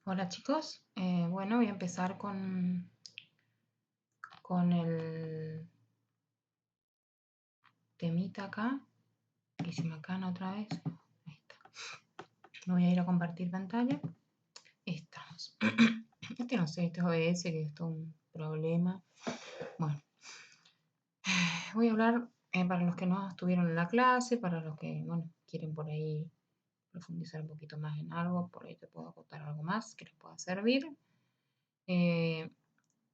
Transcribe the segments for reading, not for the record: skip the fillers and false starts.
Hola chicos, bueno, voy a empezar con el temita acá, y se me acana otra vez. Ahí está. Me voy a ir a compartir pantalla. Estamos. Este no sé, este es OBS, que es todo un problema. Bueno, voy a hablar para los que no estuvieron en la clase, para los que, bueno, quieren por ahí profundizar un poquito más en algo, por ahí te puedo contar algo más que les pueda servir. Eh,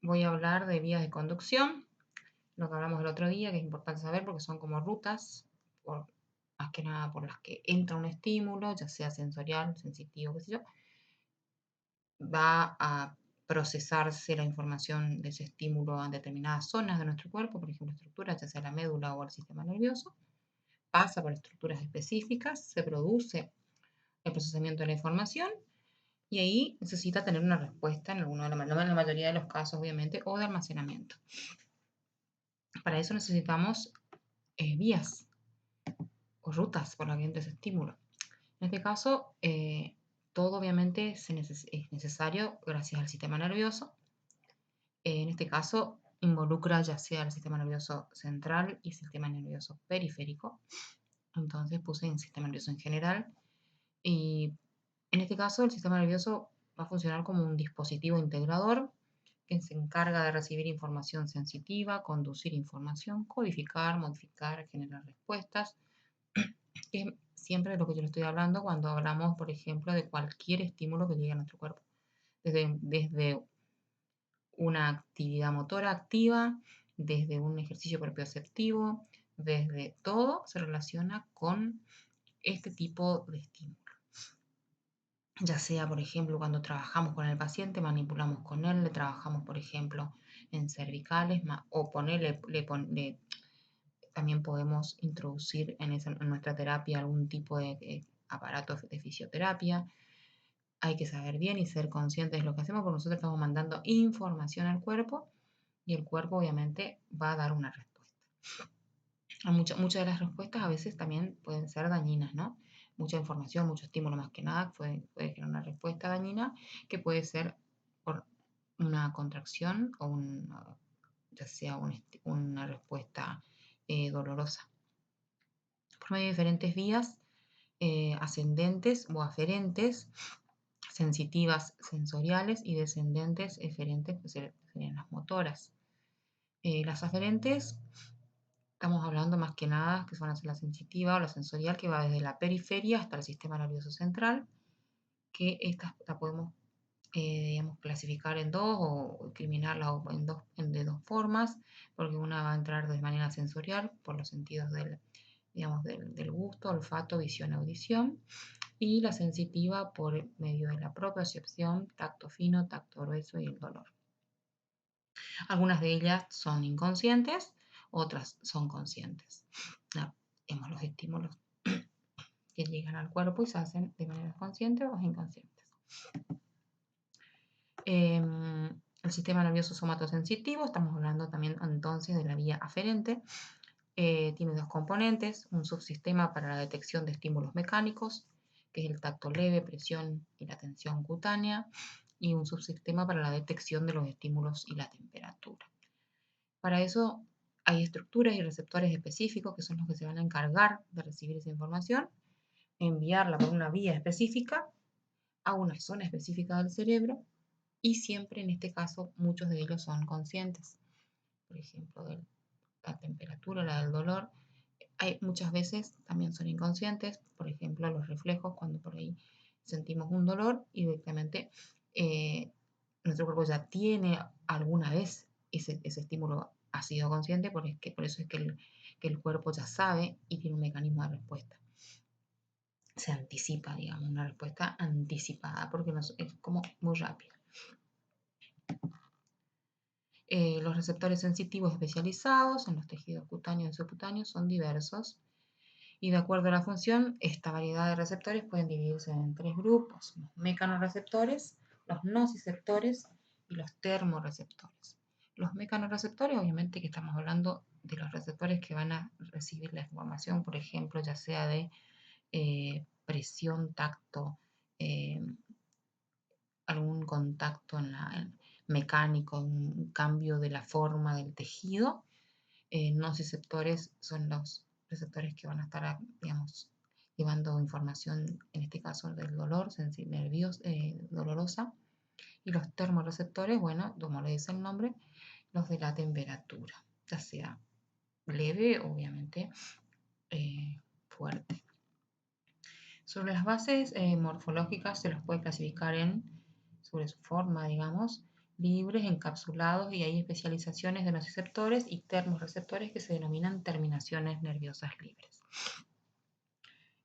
Voy a hablar de vías de conducción, lo que hablamos el otro día, que es importante saber porque son como rutas, más que nada por las que entra un estímulo, ya sea sensorial, sensitivo, qué sé yo, va a procesarse la información de ese estímulo en determinadas zonas de nuestro cuerpo, por ejemplo, estructuras, ya sea la médula o el sistema nervioso, pasa por estructuras específicas, se produce el procesamiento de la información y ahí necesita tener una respuesta en la mayoría de los casos, obviamente, o de almacenamiento. Para eso necesitamos vías o rutas por las que entra ese estímulo. En este caso, todo obviamente es necesario gracias al sistema nervioso. En este caso, involucra ya sea el sistema nervioso central y el sistema nervioso periférico. Entonces puse en sistema nervioso en general. Y en este caso, el sistema nervioso va a funcionar como un dispositivo integrador que se encarga de recibir información sensitiva, conducir información, codificar, modificar, generar respuestas, que es siempre de lo que yo le estoy hablando cuando hablamos, por ejemplo, de cualquier estímulo que llegue a nuestro cuerpo. Desde una actividad motora activa, desde un ejercicio propioceptivo, desde todo se relaciona con este tipo de estímulo. Ya sea, por ejemplo, cuando trabajamos con el paciente, manipulamos con él, le trabajamos, por ejemplo, en cervicales, o también podemos introducir en nuestra terapia algún tipo de aparato de fisioterapia. Hay que saber bien y ser conscientes de lo que hacemos porque nosotros estamos mandando información al cuerpo y el cuerpo obviamente va a dar una respuesta. Muchas de las respuestas a veces también pueden ser dañinas, ¿no? Mucha información, mucho estímulo más que nada puede generar una respuesta dañina que puede ser por una contracción o ya sea una respuesta dolorosa. Por medio de diferentes vías ascendentes o aferentes, sensitivas sensoriales y descendentes eferentes, que serían las motoras. Las aferentes, estamos hablando más que nada que son la sensitiva o la sensorial, que va desde la periferia hasta el sistema nervioso central, que esta la podemos digamos, clasificar en dos o discriminarla de dos formas, porque una va a entrar de manera sensorial por los sentidos del gusto, olfato, visión, audición, y la sensitiva por medio de la propiocepción, tacto fino, tacto grueso y el dolor. Algunas de ellas son inconscientes, otras son conscientes. Vemos los estímulos que llegan al cuerpo y se hacen de manera consciente o inconscientes. El sistema nervioso somatosensitivo, estamos hablando también entonces de la vía aferente, tiene dos componentes, un subsistema para la detección de estímulos mecánicos, que es el tacto leve, presión y la tensión cutánea, y un subsistema para la detección de los estímulos y la temperatura. Para eso hay estructuras y receptores específicos que son los que se van a encargar de recibir esa información, enviarla por una vía específica a una zona específica del cerebro y siempre en este caso muchos de ellos son conscientes. Por ejemplo, de la temperatura, la del dolor. Hay muchas veces también son inconscientes, por ejemplo, los reflejos cuando por ahí sentimos un dolor y directamente nuestro cuerpo ya tiene alguna vez ese estímulo ha sido consciente, por eso es que el cuerpo ya sabe y tiene un mecanismo de respuesta. Se anticipa, digamos, una respuesta anticipada porque es como muy rápida. Los receptores sensitivos especializados en los tejidos cutáneos y subcutáneos son diversos y de acuerdo a la función, esta variedad de receptores pueden dividirse en tres grupos: los mecanorreceptores, los nociceptores y los termorreceptores. Los mecanorreceptores, obviamente que estamos hablando de los receptores que van a recibir la información, por ejemplo, ya sea de presión, tacto, mecánico, un cambio de la forma del tejido. Nociceptores son los receptores que van a estar, digamos, llevando información, en este caso del dolor, nervioso, dolorosa. Y los termorreceptores, bueno, como le dice el nombre, los de la temperatura, ya sea leve, obviamente, fuerte. Sobre las bases morfológicas se los puede clasificar sobre su forma, digamos, libres, encapsulados, y hay especializaciones de nociceptores y termorreceptores que se denominan terminaciones nerviosas libres.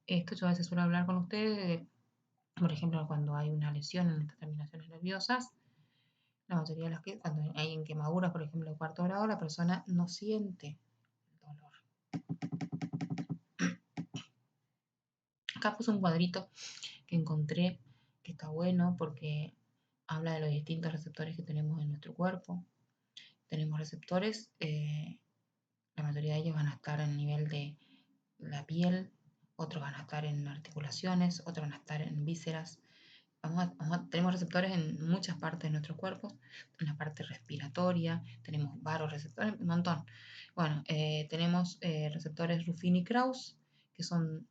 Esto yo a veces suelo hablar con ustedes, por ejemplo, cuando hay una lesión en estas terminaciones nerviosas, la mayoría de las que, cuando hay en quemaduras, por ejemplo, de cuarto grado, la persona no siente el dolor. Acá puse un cuadrito que encontré que está bueno porque habla de los distintos receptores que tenemos en nuestro cuerpo. Tenemos receptores, la mayoría de ellos van a estar en el nivel de la piel, otros van a estar en articulaciones, otros van a estar en vísceras. Tenemos receptores en muchas partes de nuestro cuerpo, en la parte respiratoria, tenemos varoreceptores, un montón. Bueno, tenemos receptores Ruffini y Krauss, que son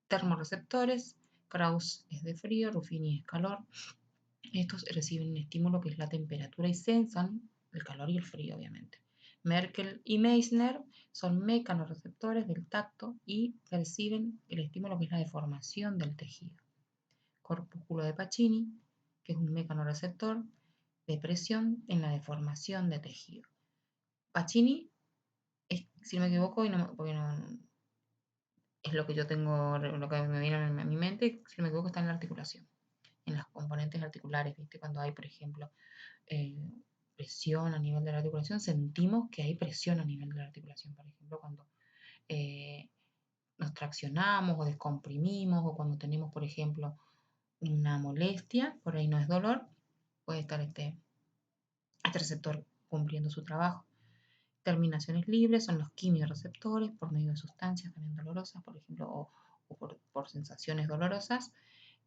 termorreceptores. Krauss es de frío, Ruffini es calor. Estos reciben un estímulo que es la temperatura y sensan el calor y el frío, obviamente. Merkel y Meissner son mecanorreceptores del tacto y perciben el estímulo que es la deformación del tejido. Corpúsculo de Pacini, que es un mecanorreceptor de presión en la deformación de tejido. Pacini, si no me equivoco, porque no, es lo que yo tengo, lo que me viene a mi mente, si no me equivoco, está en la articulación, en las componentes articulares, ¿viste? Cuando hay, por ejemplo, presión a nivel de la articulación, sentimos que hay presión a nivel de la articulación, por ejemplo, cuando nos traccionamos o descomprimimos, o cuando tenemos, por ejemplo, una molestia, por ahí no es dolor, puede estar este receptor cumpliendo su trabajo. Terminaciones libres son los quimiorreceptores por medio de sustancias también dolorosas, por ejemplo, o por sensaciones dolorosas,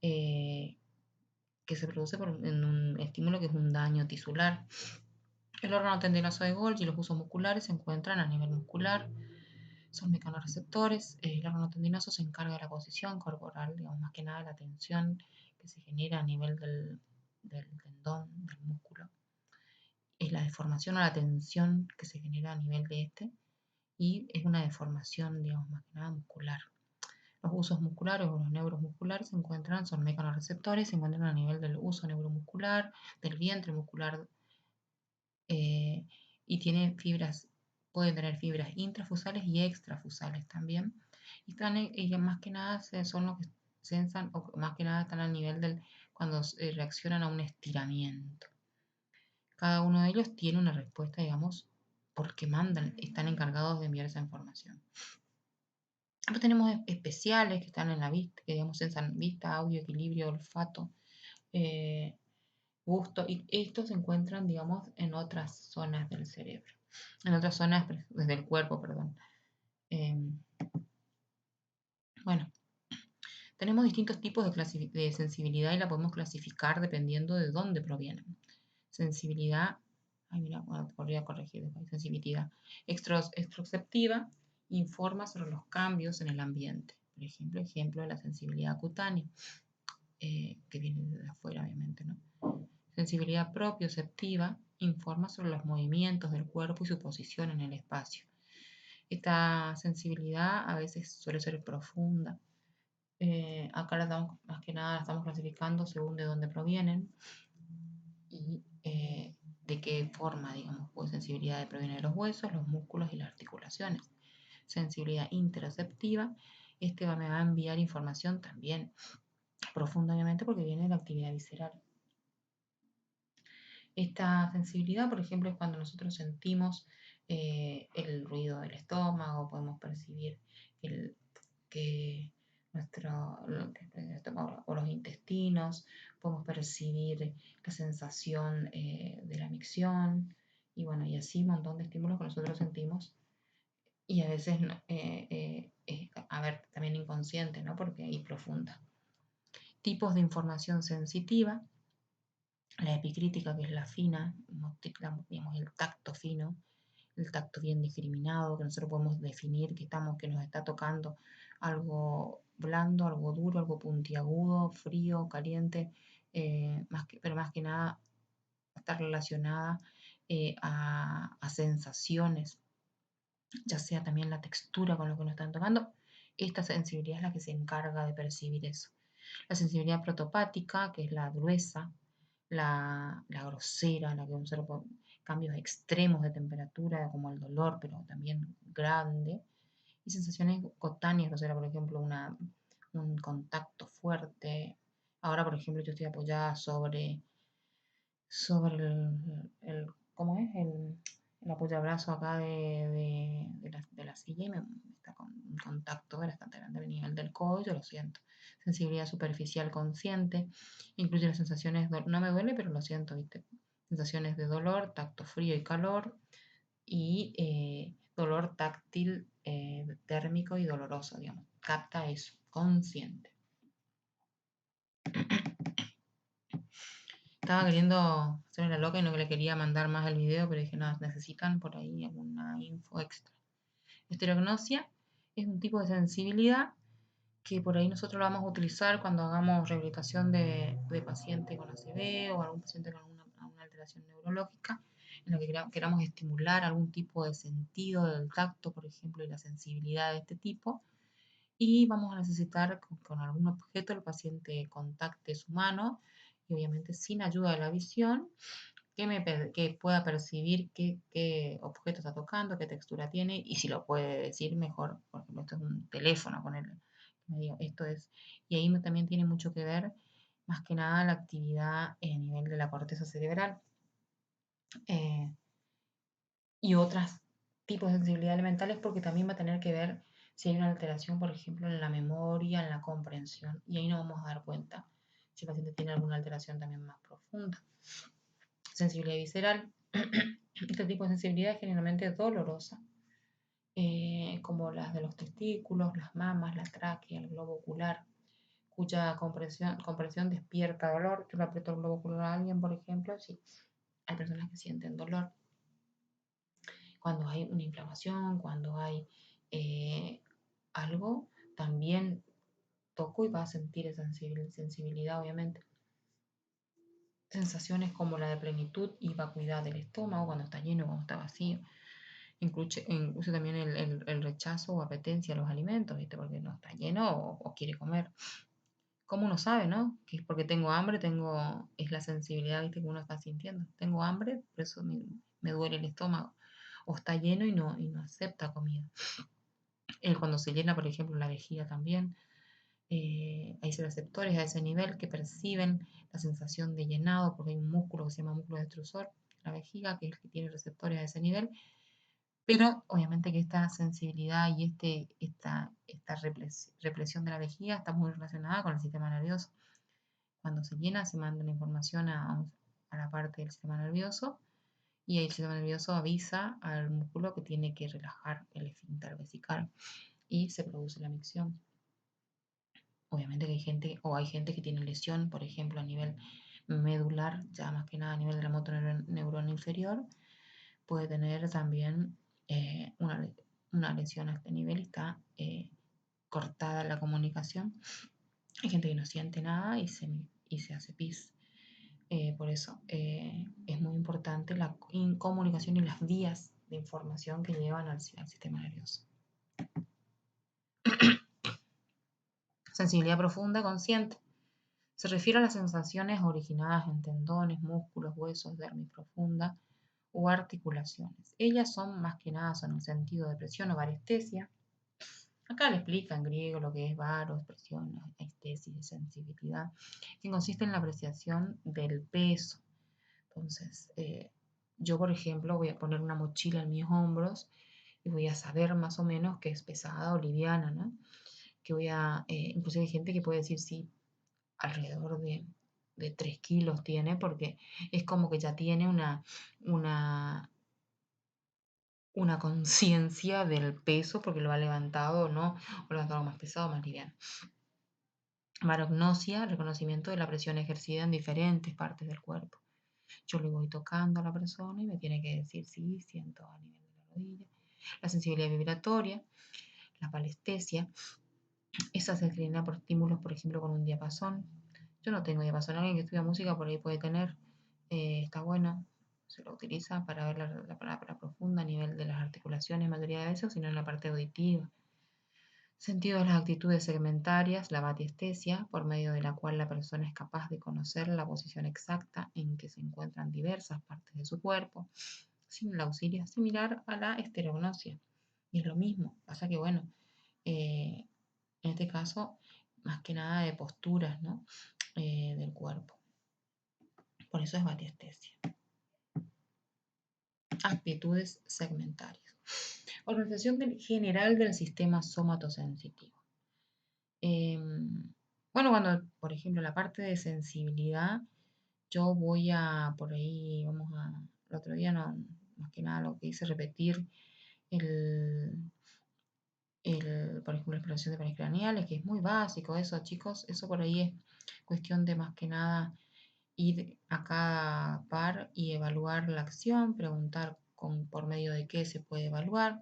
que se produce en un estímulo que es un daño tisular. El órgano tendinoso de Golgi y los usos musculares se encuentran a nivel muscular, son mecanorreceptores. El órgano tendinoso se encarga de la posición corporal, digamos, más que nada de la tensión que se genera a nivel del tendón, del músculo. Es la deformación o la tensión que se genera a nivel de este, y es una deformación, digamos, más que nada muscular. Los usos musculares o los neuromusculares son mecanorreceptores, se encuentran a nivel del uso neuromuscular, del vientre muscular, y pueden tener fibras intrafusales y extrafusales también. Y más que nada son los que sensan, o más que nada están al nivel del cuando reaccionan a un estiramiento. Cada uno de ellos tiene una respuesta, digamos, porque están encargados de enviar esa información. Después tenemos especiales que están en la vista, que digamos sensan vista, audio, equilibrio, olfato, gusto, y estos se encuentran, digamos, en otras zonas del cerebro, en otras zonas del cuerpo, perdón. Bueno, tenemos distintos tipos de sensibilidad y la podemos clasificar dependiendo de dónde provienen. Sensibilidad, podría corregir después, sensibilidad extroceptiva, informa sobre los cambios en el ambiente. Por ejemplo de la sensibilidad cutánea, que viene de afuera, obviamente, ¿no? Sensibilidad propioceptiva informa sobre los movimientos del cuerpo y su posición en el espacio. Esta sensibilidad a veces suele ser profunda. Acá más que nada la estamos clasificando según de dónde provienen y de qué forma, digamos, pues sensibilidad proviene de los huesos, los músculos y las articulaciones. Sensibilidad interoceptiva, me va a enviar información también profunda, obviamente, porque viene de la actividad visceral. Esta sensibilidad, por ejemplo, es cuando nosotros sentimos el ruido del estómago, podemos percibir que el estómago o los intestinos, podemos percibir la sensación de la micción, y bueno, y así un montón de estímulos que nosotros sentimos, y a veces, también inconsciente, ¿no? Porque ahí profunda. Tipos de información sensitiva. La epicrítica, que es la fina, digamos, el tacto fino, el tacto bien discriminado, que nosotros podemos definir que nos está tocando algo blando, algo duro, algo puntiagudo, frío, caliente, pero más que nada está relacionada a sensaciones, ya sea también la textura con lo que nos están tocando. Esta sensibilidad es la que se encarga de percibir eso. La sensibilidad protopática, que es la gruesa, la grosera, la que observa cambios extremos de temperatura, como el dolor, pero también grande, y sensaciones cutáneas, o sea, por ejemplo, un contacto fuerte. Ahora, por ejemplo, yo estoy apoyada sobre ¿cómo es? El apoyabrazo acá de la silla y me está con un contacto bastante grande a nivel del codo, yo lo siento. Sensibilidad superficial consciente, incluye las sensaciones, no me duele, pero lo siento, ¿viste? Sensaciones de dolor, tacto frío y calor, y dolor táctil, térmico y doloroso, digamos. Capta eso, consciente. Estaba queriendo hacerme la loca y no le quería mandar más el video, pero dije, no, necesitan por ahí alguna info extra. Estereognosia es un tipo de sensibilidad que por ahí nosotros lo vamos a utilizar cuando hagamos rehabilitación de paciente con ACV o algún paciente con alguna alteración neurológica, en la que queramos estimular algún tipo de sentido del tacto, por ejemplo, y la sensibilidad de este tipo. Y vamos a necesitar con algún objeto el paciente contacte su mano y obviamente sin ayuda de la visión, que pueda percibir qué objeto está tocando, qué textura tiene y si lo puede decir mejor. Por ejemplo, esto es un teléfono, ponerle. Me diga, esto es. Y ahí también tiene mucho que ver, más que nada, la actividad a nivel de la corteza cerebral eh, y otros tipos de sensibilidad elementales, porque también va a tener que ver si hay una alteración, por ejemplo, en la memoria, en la comprensión. Y ahí nos vamos a dar cuenta si el paciente tiene alguna alteración también más profunda. Sensibilidad visceral. Este tipo de sensibilidad es generalmente dolorosa, como las de los testículos, las mamas, la tráquea, el globo ocular, cuya compresión despierta dolor. Yo le aprieto el globo ocular a alguien, por ejemplo, sí. Hay personas que sienten dolor. Cuando hay una inflamación, cuando hay algo, también toco y va a sentir esa sensibilidad, obviamente. Sensaciones como la de plenitud y vacuidad del estómago, cuando está lleno, cuando está vacío. Incluso también el rechazo o apetencia a los alimentos, ¿viste? Porque no está lleno o quiere comer. ¿Cómo uno sabe, no? Que es porque tengo hambre, es la sensibilidad, ¿viste? Que uno está sintiendo. Tengo hambre, por eso me duele el estómago. O está lleno y no acepta comida. Cuando se llena, por ejemplo, la vejiga también, hay receptores a ese nivel que perciben la sensación de llenado, porque hay un músculo que se llama músculo destrusor, la vejiga, que es el que tiene receptores a ese nivel. Pero obviamente que esta sensibilidad y esta represión de la vejiga está muy relacionada con el sistema nervioso. Cuando se llena, se manda la información a la parte del sistema nervioso y el sistema nervioso avisa al músculo que tiene que relajar el esfínter vesical y se produce la micción. Obviamente que hay gente que tiene lesión, por ejemplo, a nivel medular, ya más que nada a nivel de la motoneurona inferior, puede tener también una lesión a este nivel y está cortada la comunicación. Hay gente que no siente nada y se hace pis. Por eso es muy importante la comunicación y las vías de información que llevan al sistema nervioso. Sensibilidad profunda consciente. Se refiere a las sensaciones originadas en tendones, músculos, huesos, dermis profunda o articulaciones. Ellas son más que nada son el sentido de presión o varestesia. Acá le explica en griego lo que es varos, presión, estesis y sensibilidad, que consiste en la apreciación del peso. Entonces, yo, por ejemplo, voy a poner una mochila en mis hombros y voy a saber más o menos que es pesada o liviana, ¿no? Que inclusive hay gente que puede decir sí, alrededor de 3 kilos tiene, porque es como que ya tiene una conciencia del peso, porque lo ha levantado o no, o lo ha levantado más pesado o más liviano. Barognosia, reconocimiento de la presión ejercida en diferentes partes del cuerpo. Yo le voy tocando a la persona y me tiene que decir sí, siento a nivel de la rodilla. La sensibilidad vibratoria, la palestesia, esa se genera por estímulos, por ejemplo, con un diapasón. Yo no tengo diapasón, alguien que estudia música por ahí puede tener, está bueno, se lo utiliza para ver la palabra profunda a nivel de las articulaciones, mayoría de veces, sino en la parte auditiva. Sentido de las actitudes segmentarias, la batiestesia, por medio de la cual la persona es capaz de conocer la posición exacta en que se encuentran diversas partes de su cuerpo, sin el auxilio similar a la estereognosia. Y es lo mismo, pasa que bueno, en este caso, más que nada de posturas, ¿no? Del cuerpo. Por eso es batiestesia. Actitudes segmentarias. Organización general del sistema somatosensitivo. Bueno, cuando, por ejemplo, la parte de sensibilidad, yo voy a, por ahí, el otro día no, más que nada lo que hice repetir el, por ejemplo, la exploración de pares craneales, que es muy básico eso, chicos, eso por ahí es cuestión de más que nada ir a cada par y evaluar la acción, preguntar por medio de qué se puede evaluar,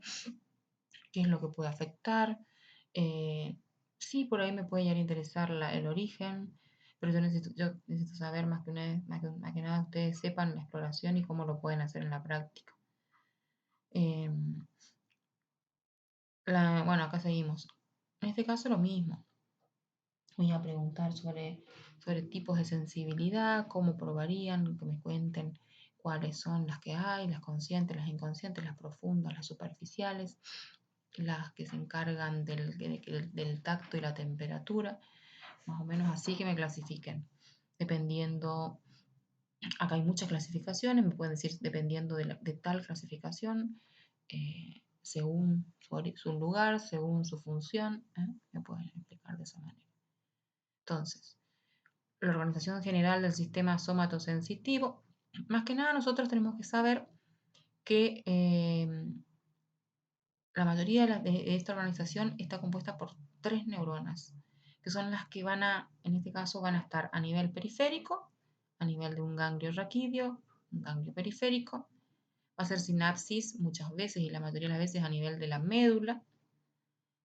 qué es lo que puede afectar. Sí, por ahí me puede llegar a interesar el origen, pero yo necesito saber más que nada ustedes sepan la exploración y cómo lo pueden hacer en la práctica. Bueno, acá seguimos. En este caso lo mismo. Voy a preguntar sobre tipos de sensibilidad, cómo probarían, que me cuenten cuáles son las que hay, las conscientes, las inconscientes, las profundas, las superficiales, las que se encargan del tacto y la temperatura, más o menos así que me clasifiquen. Dependiendo, acá hay muchas clasificaciones, me pueden decir dependiendo de tal clasificación, según su lugar, según su función, me pueden explicar de esa manera. Entonces, la organización general del sistema somatosensitivo, más que nada nosotros tenemos que saber que la mayoría de esta organización está compuesta por 3 neuronas, que son las que en este caso, van a estar a nivel periférico, a nivel de un ganglio raquídeo, un ganglio periférico, va a ser sinapsis muchas veces y la mayoría de las veces a nivel de la médula,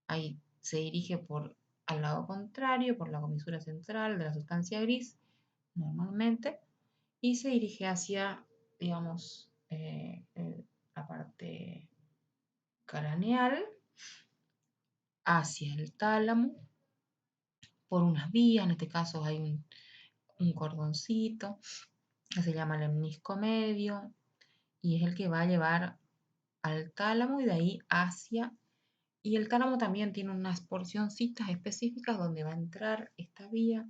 ahí se dirige al lado contrario, por la comisura central de la sustancia gris, normalmente, y se dirige hacia, digamos, la parte craneal, hacia el tálamo, por unas vías, en este caso hay un cordoncito que se llama lemnisco medio, y es el que va a llevar al tálamo y de ahí hacia, y el tálamo también tiene unas porcioncitas específicas donde va a entrar esta vía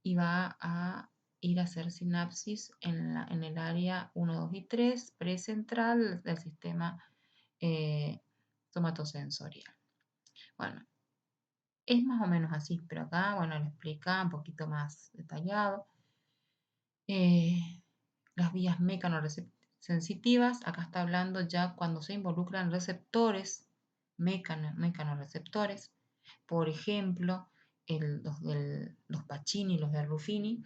y va a ir a hacer sinapsis en el área 1, 2 y 3 precentral del sistema somatosensorial. Bueno, es más o menos así, pero acá, bueno, lo explica un poquito más detallado. Las vías mecanosensitivas, acá está hablando ya cuando se involucran receptores, mecanoreceptores, por ejemplo, los Pacini y los de Ruffini,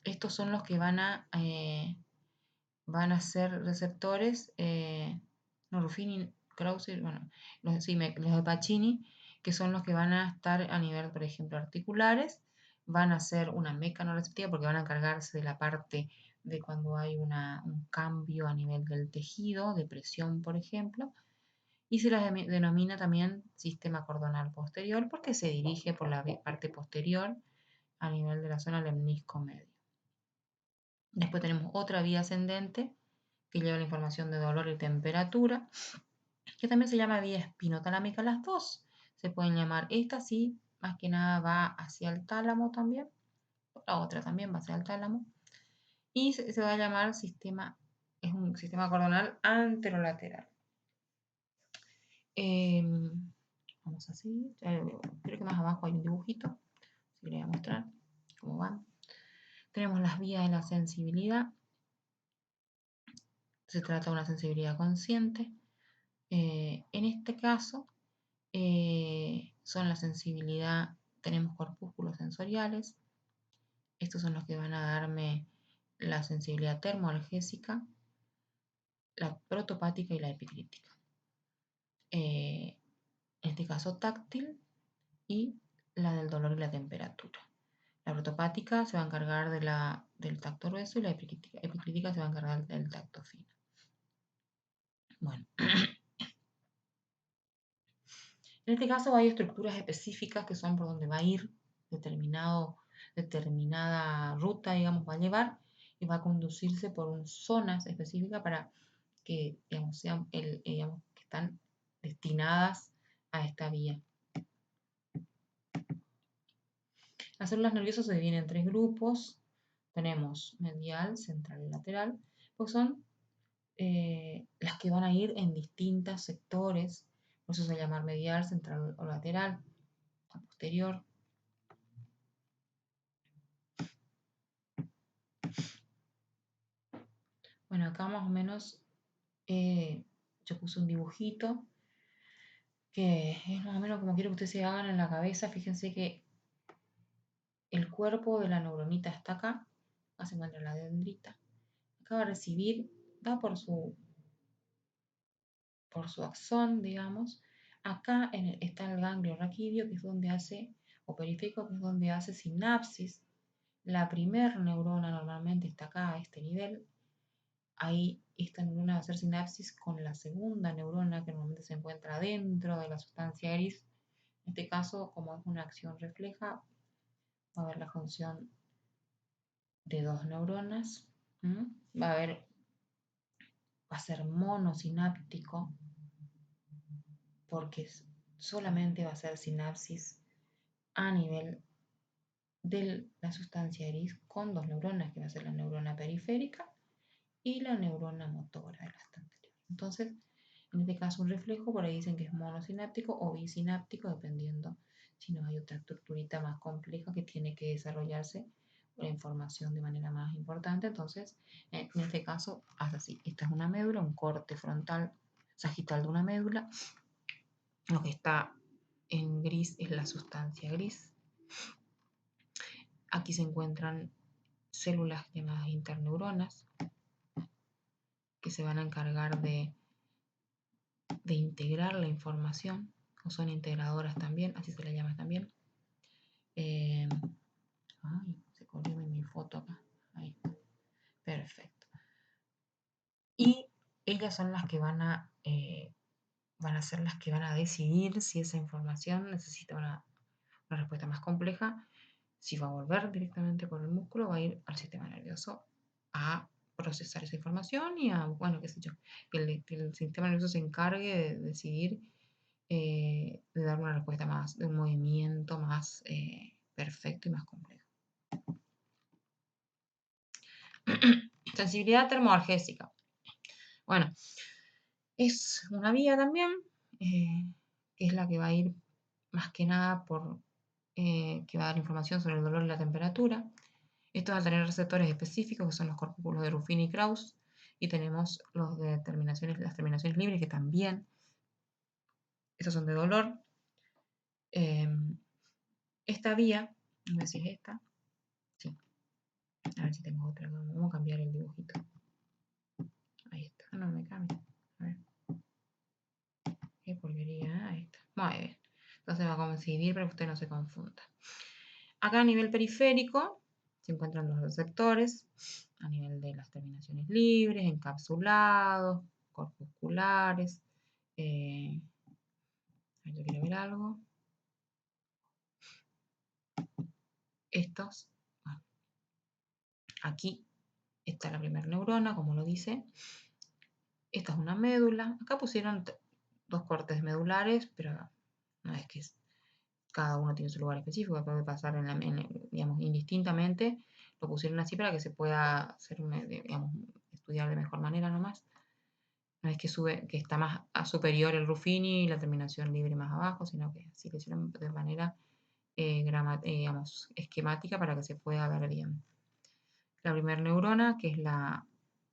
estos son los que van a ser receptores, no, Ruffini, Krause, bueno, los de Pacini, que son los que van a estar a nivel, por ejemplo, articulares, van a ser una mecanoreceptiva porque van a encargarse de la parte de cuando hay un cambio a nivel del tejido, de presión, por ejemplo, y se las denomina también sistema cordonal posterior porque se dirige por la parte posterior a nivel de la zona lemnisco medio. Después tenemos otra vía ascendente que lleva la información de dolor y temperatura, que también se llama vía espinotalámica. Las dos se pueden llamar. Esta sí, más que nada va hacia el tálamo también. La otra también va hacia el tálamo. Y se va a llamar es un sistema cordonal anterolateral. Vamos a seguir. Creo que más abajo hay un dibujito. Así les voy a mostrar cómo van. Tenemos las vías de la sensibilidad. Se trata de una sensibilidad consciente. En este caso, son la sensibilidad, tenemos corpúsculos sensoriales. Estos son los que van a darme la sensibilidad termoalgésica, la protopática y la epicrítica. En este caso táctil y la del dolor y la temperatura. La protopática se va a encargar del tacto grueso y la epicrítica se va a encargar del tacto fino. Bueno, en este caso hay estructuras específicas que son por donde va a ir determinada ruta, digamos, va a llevar y va a conducirse por zonas específicas para que, digamos, que están destinadas a esta vía. Las células nerviosas se dividen en 3 grupos. Tenemos medial, central y lateral, pues son las que van a ir en distintos sectores. Por eso se llama medial, central o lateral. La posterior. Bueno, acá más o menos yo puse un dibujito que es más o menos como quiero que ustedes se hagan en la cabeza. Fíjense que el cuerpo de la neuronita está acá. Acá se encuentra la dendrita. Acá va a recibir, va por su axón, digamos. Acá está el ganglio raquídeo, que es donde hace, o periférico, que es donde hace sinapsis. La primer neurona normalmente está acá, a este nivel. Ahí esta neurona va a hacer sinapsis con la segunda neurona, que normalmente se encuentra dentro de la sustancia gris. En este caso, como es una acción refleja, va a haber la función de 2 neuronas. Va a ser monosináptico, porque solamente va a ser sinapsis a nivel de la sustancia gris con 2 neuronas, que va a ser la neurona periférica y la neurona motora de la anterior. Entonces, en este caso un reflejo, por ahí dicen que es monosináptico o bisináptico, dependiendo si no hay otra estructurita más compleja que tiene que desarrollarse la información de manera más importante. Entonces, en este caso, hace así. Esta es una médula, un corte frontal sagital de una médula. Lo que está en gris es la sustancia gris. Aquí se encuentran células llamadas interneuronas que se van a encargar de integrar la información, o son integradoras también, así se le llama también. Ay, se corrió mi foto acá. Ahí está. Perfecto. Y ellas son las que van a ser las que van a decidir si esa información necesita una respuesta más compleja, si va a volver directamente por el músculo o va a ir al sistema nervioso a procesar esa información y a, bueno, qué sé yo, que el sistema nervioso se encargue de decidir, de dar una respuesta más, de un movimiento más perfecto y más complejo. Sensibilidad termoalgésica. Bueno, es una vía también, que es la que va a ir más que nada que va a dar información sobre el dolor y la temperatura. Esto va a tener receptores específicos, que son los corpúsculos de Ruffini y Krauss, y tenemos las terminaciones libres, que también, estos son de dolor. Esta vía, no sé si es esta, sí, a ver si tengo otra, vamos a cambiar el dibujito. Ahí está, no me cambia, a ver. Qué porquería, ahí está, muy bien. Entonces va a coincidir para que usted no se confunda. Acá a nivel periférico se encuentran los receptores, a nivel de las terminaciones libres, encapsulados, corpusculares. Yo quiero ver algo. Estos, bueno, aquí está la primera neurona, como lo dice. Esta es una médula. Acá pusieron 2 cortes medulares, pero no es que cada uno tiene su lugar específico, puede pasar digamos, indistintamente. Lo pusieron así para que se pueda hacer digamos, estudiar de mejor manera nomás. No es que está más superior el Ruffini y la terminación libre más abajo, sino que así lo hicieron de manera digamos, esquemática para que se pueda ver bien. La primera neurona, que es la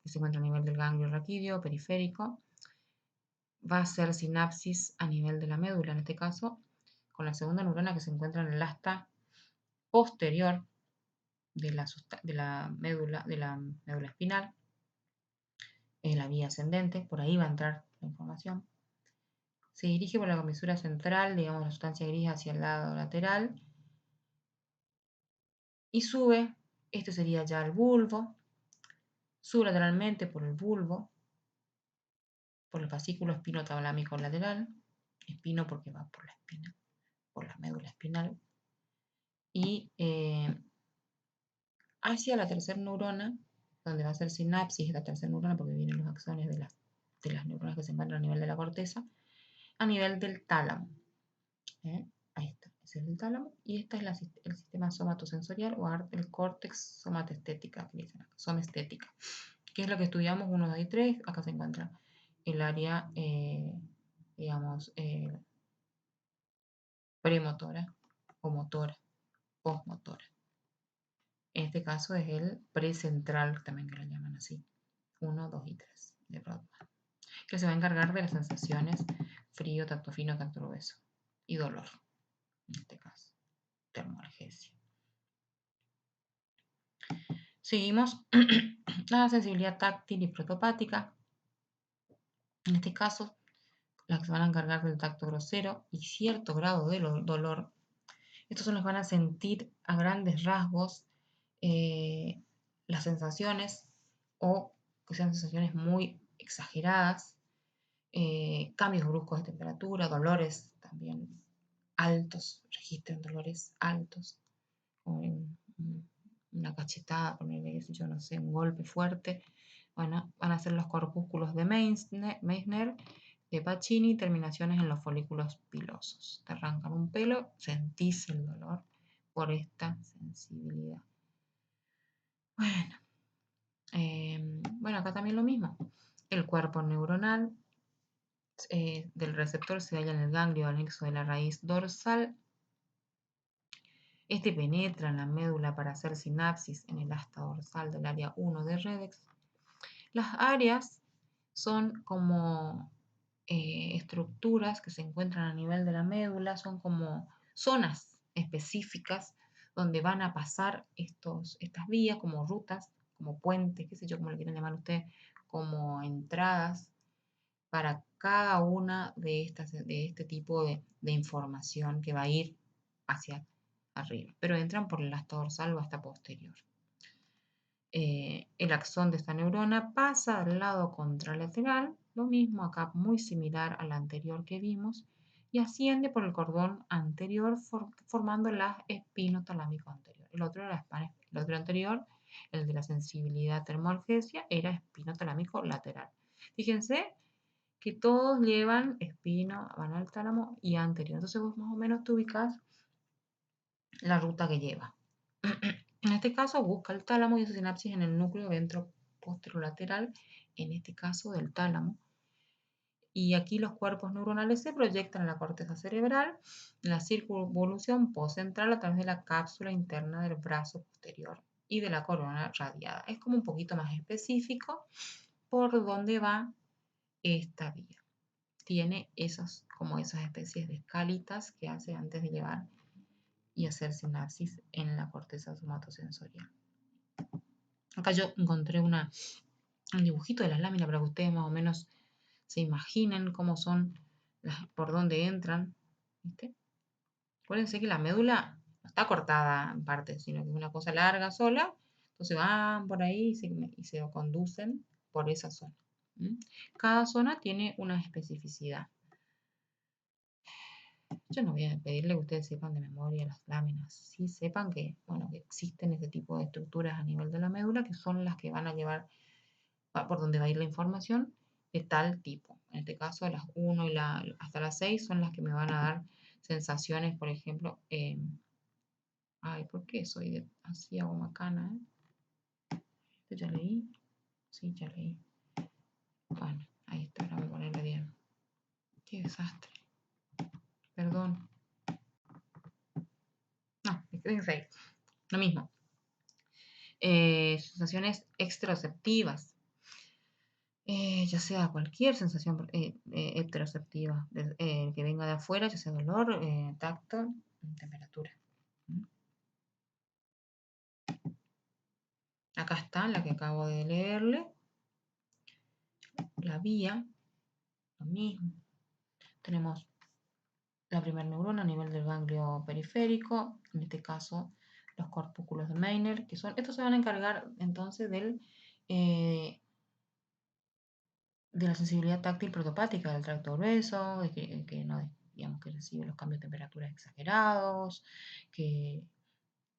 que se encuentra a nivel del ganglio raquídeo periférico, va a hacer sinapsis a nivel de la médula, en este caso, con la segunda neurona que se encuentra en el asta posterior de la médula espinal, en la vía ascendente, por ahí va a entrar la información. Se dirige por la comisura central, digamos la sustancia gris hacia el lado lateral, y sube, este sería ya el bulbo, sube lateralmente por el bulbo, por el fascículo espinotalámico lateral, espino porque va por la espina, por la médula espinal, y hacia la tercera neurona, donde va a ser sinapsis de la tercera neurona, porque vienen los axones de las neuronas que se encuentran a nivel de la corteza, a nivel del tálamo. Ahí está, ese es el tálamo, y este es el sistema somatosensorial o el córtex somatestética, que dicen acá, somestética, que es lo que estudiamos 1, 2 y 3. Acá se encuentra el área, digamos, premotora o motora, postmotora. En este caso es el precentral, también que lo llaman así, 1, 2 y 3 de Brodmann, que se va a encargar de las sensaciones frío, tacto fino, tacto grueso y dolor, en este caso, termoalgesia. Seguimos la sensibilidad táctil y protopática. En este caso, las que se van a encargar del tacto grosero y cierto grado de dolor. Estos son los que van a sentir a grandes rasgos las sensaciones, o que sean sensaciones muy exageradas, cambios bruscos de temperatura, dolores también altos, registren dolores altos, una cachetada, ponerle, qué sé yo, no sé, un golpe fuerte. Bueno, van a ser los corpúsculos de Meissner, de Pacini, terminaciones en los folículos pilosos. Te arrancan un pelo, sentís el dolor por esta sensibilidad. Bueno, acá también lo mismo. El cuerpo neuronal del receptor se halla en el ganglio anexo de la raíz dorsal. Este penetra en la médula para hacer sinapsis en el asta dorsal del área 1 de Redex. Las áreas son como estructuras que se encuentran a nivel de la médula, son como zonas específicas donde van a pasar estas vías, como rutas, como puentes, qué sé yo, como le quieran llamar ustedes, como entradas para cada una de este tipo de información que va a ir hacia arriba, pero entran por el asta dorsal o hasta posterior. El axón de esta neurona pasa al lado contralateral, lo mismo acá, muy similar al anterior que vimos, y asciende por el cordón anterior formando la espinotalámico anterior. El otro anterior, el de la sensibilidad termoalgesia, era espinotalámico lateral. Fíjense que todos llevan espino, van al tálamo y anterior. Entonces vos más o menos te ubicás la ruta que lleva. En este caso busca el tálamo y hace sinapsis en el núcleo ventroposterolateral, en este caso del tálamo. Y aquí los cuerpos neuronales se proyectan en la corteza cerebral, en la circunvolución postcentral a través de la cápsula interna del brazo posterior y de la corona radiada. Es como un poquito más específico por dónde va esta vía. Tiene como esas especies de escalitas que hace antes de llevar y hacer sinapsis en la corteza somatosensorial. Acá yo encontré un dibujito de las láminas para que ustedes más o menos se imaginen cómo son, por dónde entran. ¿Viste? Acuérdense que la médula no está cortada en partes, sino que es una cosa larga sola. Entonces van por ahí y se conducen por esa zona. Cada zona tiene una especificidad. Yo no voy a pedirle que ustedes sepan de memoria las láminas. Sí sepan que, bueno, que existen ese tipo de estructuras a nivel de la médula que son las que van a llevar por donde va a ir la información de tal tipo. En este caso, las 1 y hasta las 6 son las que me van a dar sensaciones, por ejemplo. Ay, ¿por qué soy así hago macana? ¿Esto ya leí? Sí, ya leí. Bueno, ahí está, ahora voy a ponerle bien. Qué desastre. Perdón. No, fíjense, lo mismo. Sensaciones exteroceptivas. Ya sea cualquier sensación exteroceptiva que venga de afuera, ya sea dolor, tacto, temperatura. Acá está la que acabo de leerle. La vía, lo mismo. Tenemos la primera neurona a nivel del ganglio periférico, en este caso los corpúsculos de Meiner, que son, estos se van a encargar entonces de la sensibilidad táctil protopática del tracto grueso, de que no, digamos, que recibe los cambios de temperatura exagerados, que,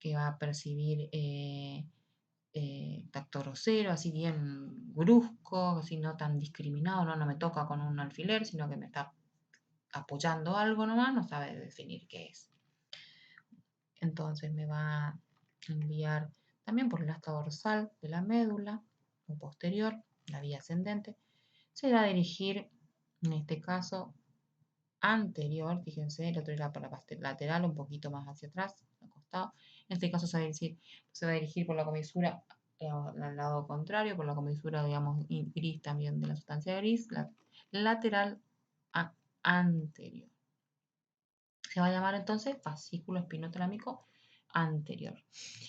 que va a percibir tacto grosero, así bien brusco, así no tan discriminado, no me toca con un alfiler, sino que me está apoyando algo nomás, no sabe definir qué es. Entonces me va a enviar también por el asta dorsal de la médula o posterior, la vía ascendente, se va a dirigir, en este caso, anterior, fíjense, el otro era por la parte lateral, un poquito más hacia atrás, al costado. En este caso se va a dirigir por la comisura al lado contrario, por la comisura, digamos, gris también de la sustancia gris, lateral a anterior. Se va a llamar entonces fascículo espinotalámico anterior.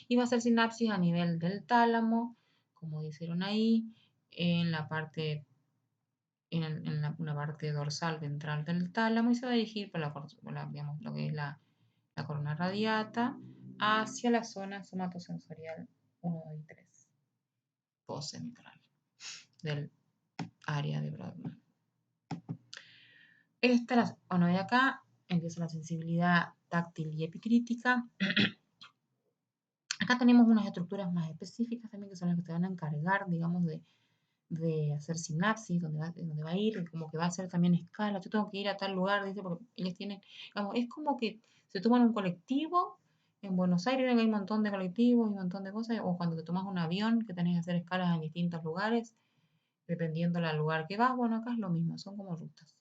Y va a hacer sinapsis a nivel del tálamo, como dijeron ahí, en la parte, una parte dorsal ventral del tálamo, y se va a dirigir por digamos, lo que es la corona radiata hacia la zona somatosensorial 1 y 3, postcentral del área de Brodmann. Bueno, de acá empieza la sensibilidad táctil y epicrítica. Acá tenemos unas estructuras más específicas también, que son las que te van a encargar, digamos, de hacer sinapsis, donde va a ir, como que va a hacer también escala. Yo tengo que ir a tal lugar, dice, porque ellos tienen, digamos, es como que se toman un colectivo. En Buenos Aires hay un montón de colectivos y un montón de cosas, o cuando te tomas un avión que tenés que hacer escalas en distintos lugares, dependiendo del lugar que vas. Bueno, acá es lo mismo, son como rutas.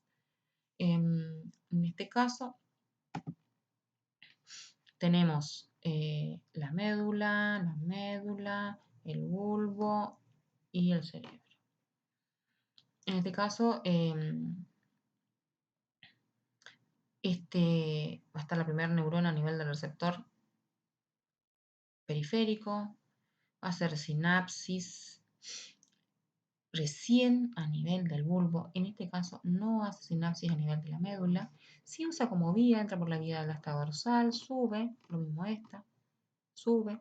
En este caso, tenemos la médula, el bulbo y el cerebro. En este caso, va a estar la primera neurona a nivel del receptor periférico, va a hacer sinapsis recién a nivel del bulbo. En este caso no hace sinapsis a nivel de la médula. Si usa como vía, entra por la vía del asta dorsal, sube, lo mismo esta, sube,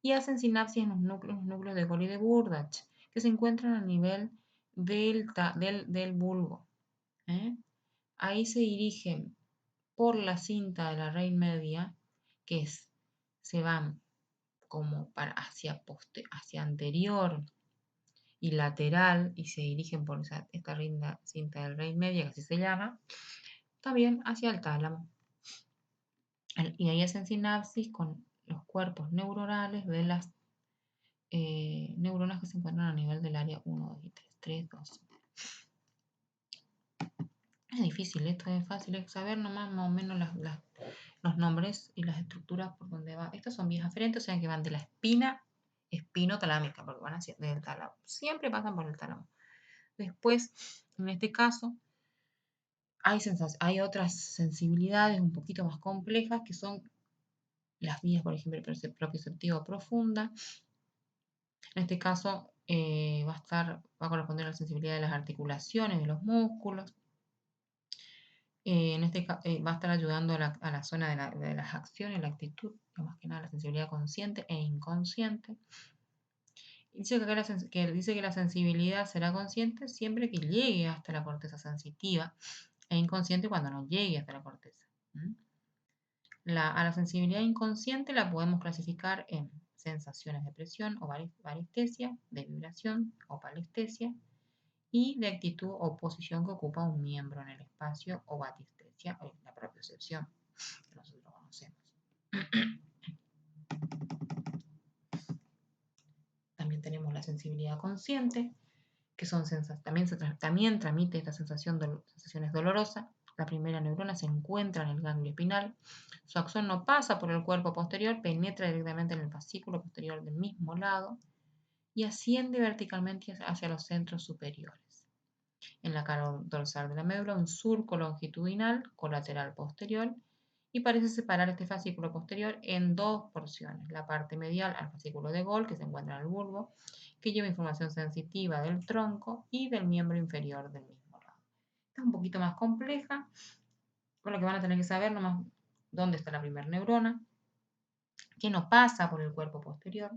y hacen sinapsis en los núcleos de Golgi de Burdach, que se encuentran a nivel del bulbo. Ahí se dirigen por la cinta de la raíz media, se van como hacia anterior y lateral, y se dirigen por esta cinta de la raíz media, que así se llama, también hacia el tálamo. Y ahí hacen sinapsis con los cuerpos neuronales de las neuronas que se encuentran a nivel del área 1, 2 y 3, 2. Es difícil, esto es fácil, es saber nomás más o menos los nombres y las estructuras por donde va. Estas son vías aferentes, o sea que van de la espina espinotalámica, porque van hacia del tálamo. Siempre pasan por el tálamo. Después, en este caso, hay otras sensibilidades un poquito más complejas, que son las vías, por ejemplo, propioceptiva profunda. En este caso, va a corresponder a la sensibilidad de las articulaciones, de los músculos. Va a estar ayudando a la zona de las acciones, la actitud, más que nada la sensibilidad consciente e inconsciente. Dice que la sensibilidad será consciente siempre que llegue hasta la corteza sensitiva, e inconsciente cuando no llegue hasta la corteza. A la sensibilidad inconsciente la podemos clasificar en sensaciones de presión o varestesia, de vibración o palestesia, y de actitud o posición que ocupa un miembro en el espacio o batistesia, o la propiocepción que nosotros conocemos. También tenemos la sensibilidad consciente, que también transmite esta sensaciones dolorosas. La primera neurona se encuentra en el ganglio espinal. Su acción no pasa por el cuerpo posterior, penetra directamente en el fascículo posterior del mismo lado y asciende verticalmente hacia los centros superiores. En la cara dorsal de la médula, un surco longitudinal colateral posterior, y parece separar este fascículo posterior en dos porciones. La parte medial al fascículo de Golgi, que se encuentra en el bulbo, que lleva información sensitiva del tronco y del miembro inferior del mismo lado. Esta es un poquito más compleja, con lo que van a tener que saber nomás dónde está la primera neurona, que no pasa por el cuerpo posterior,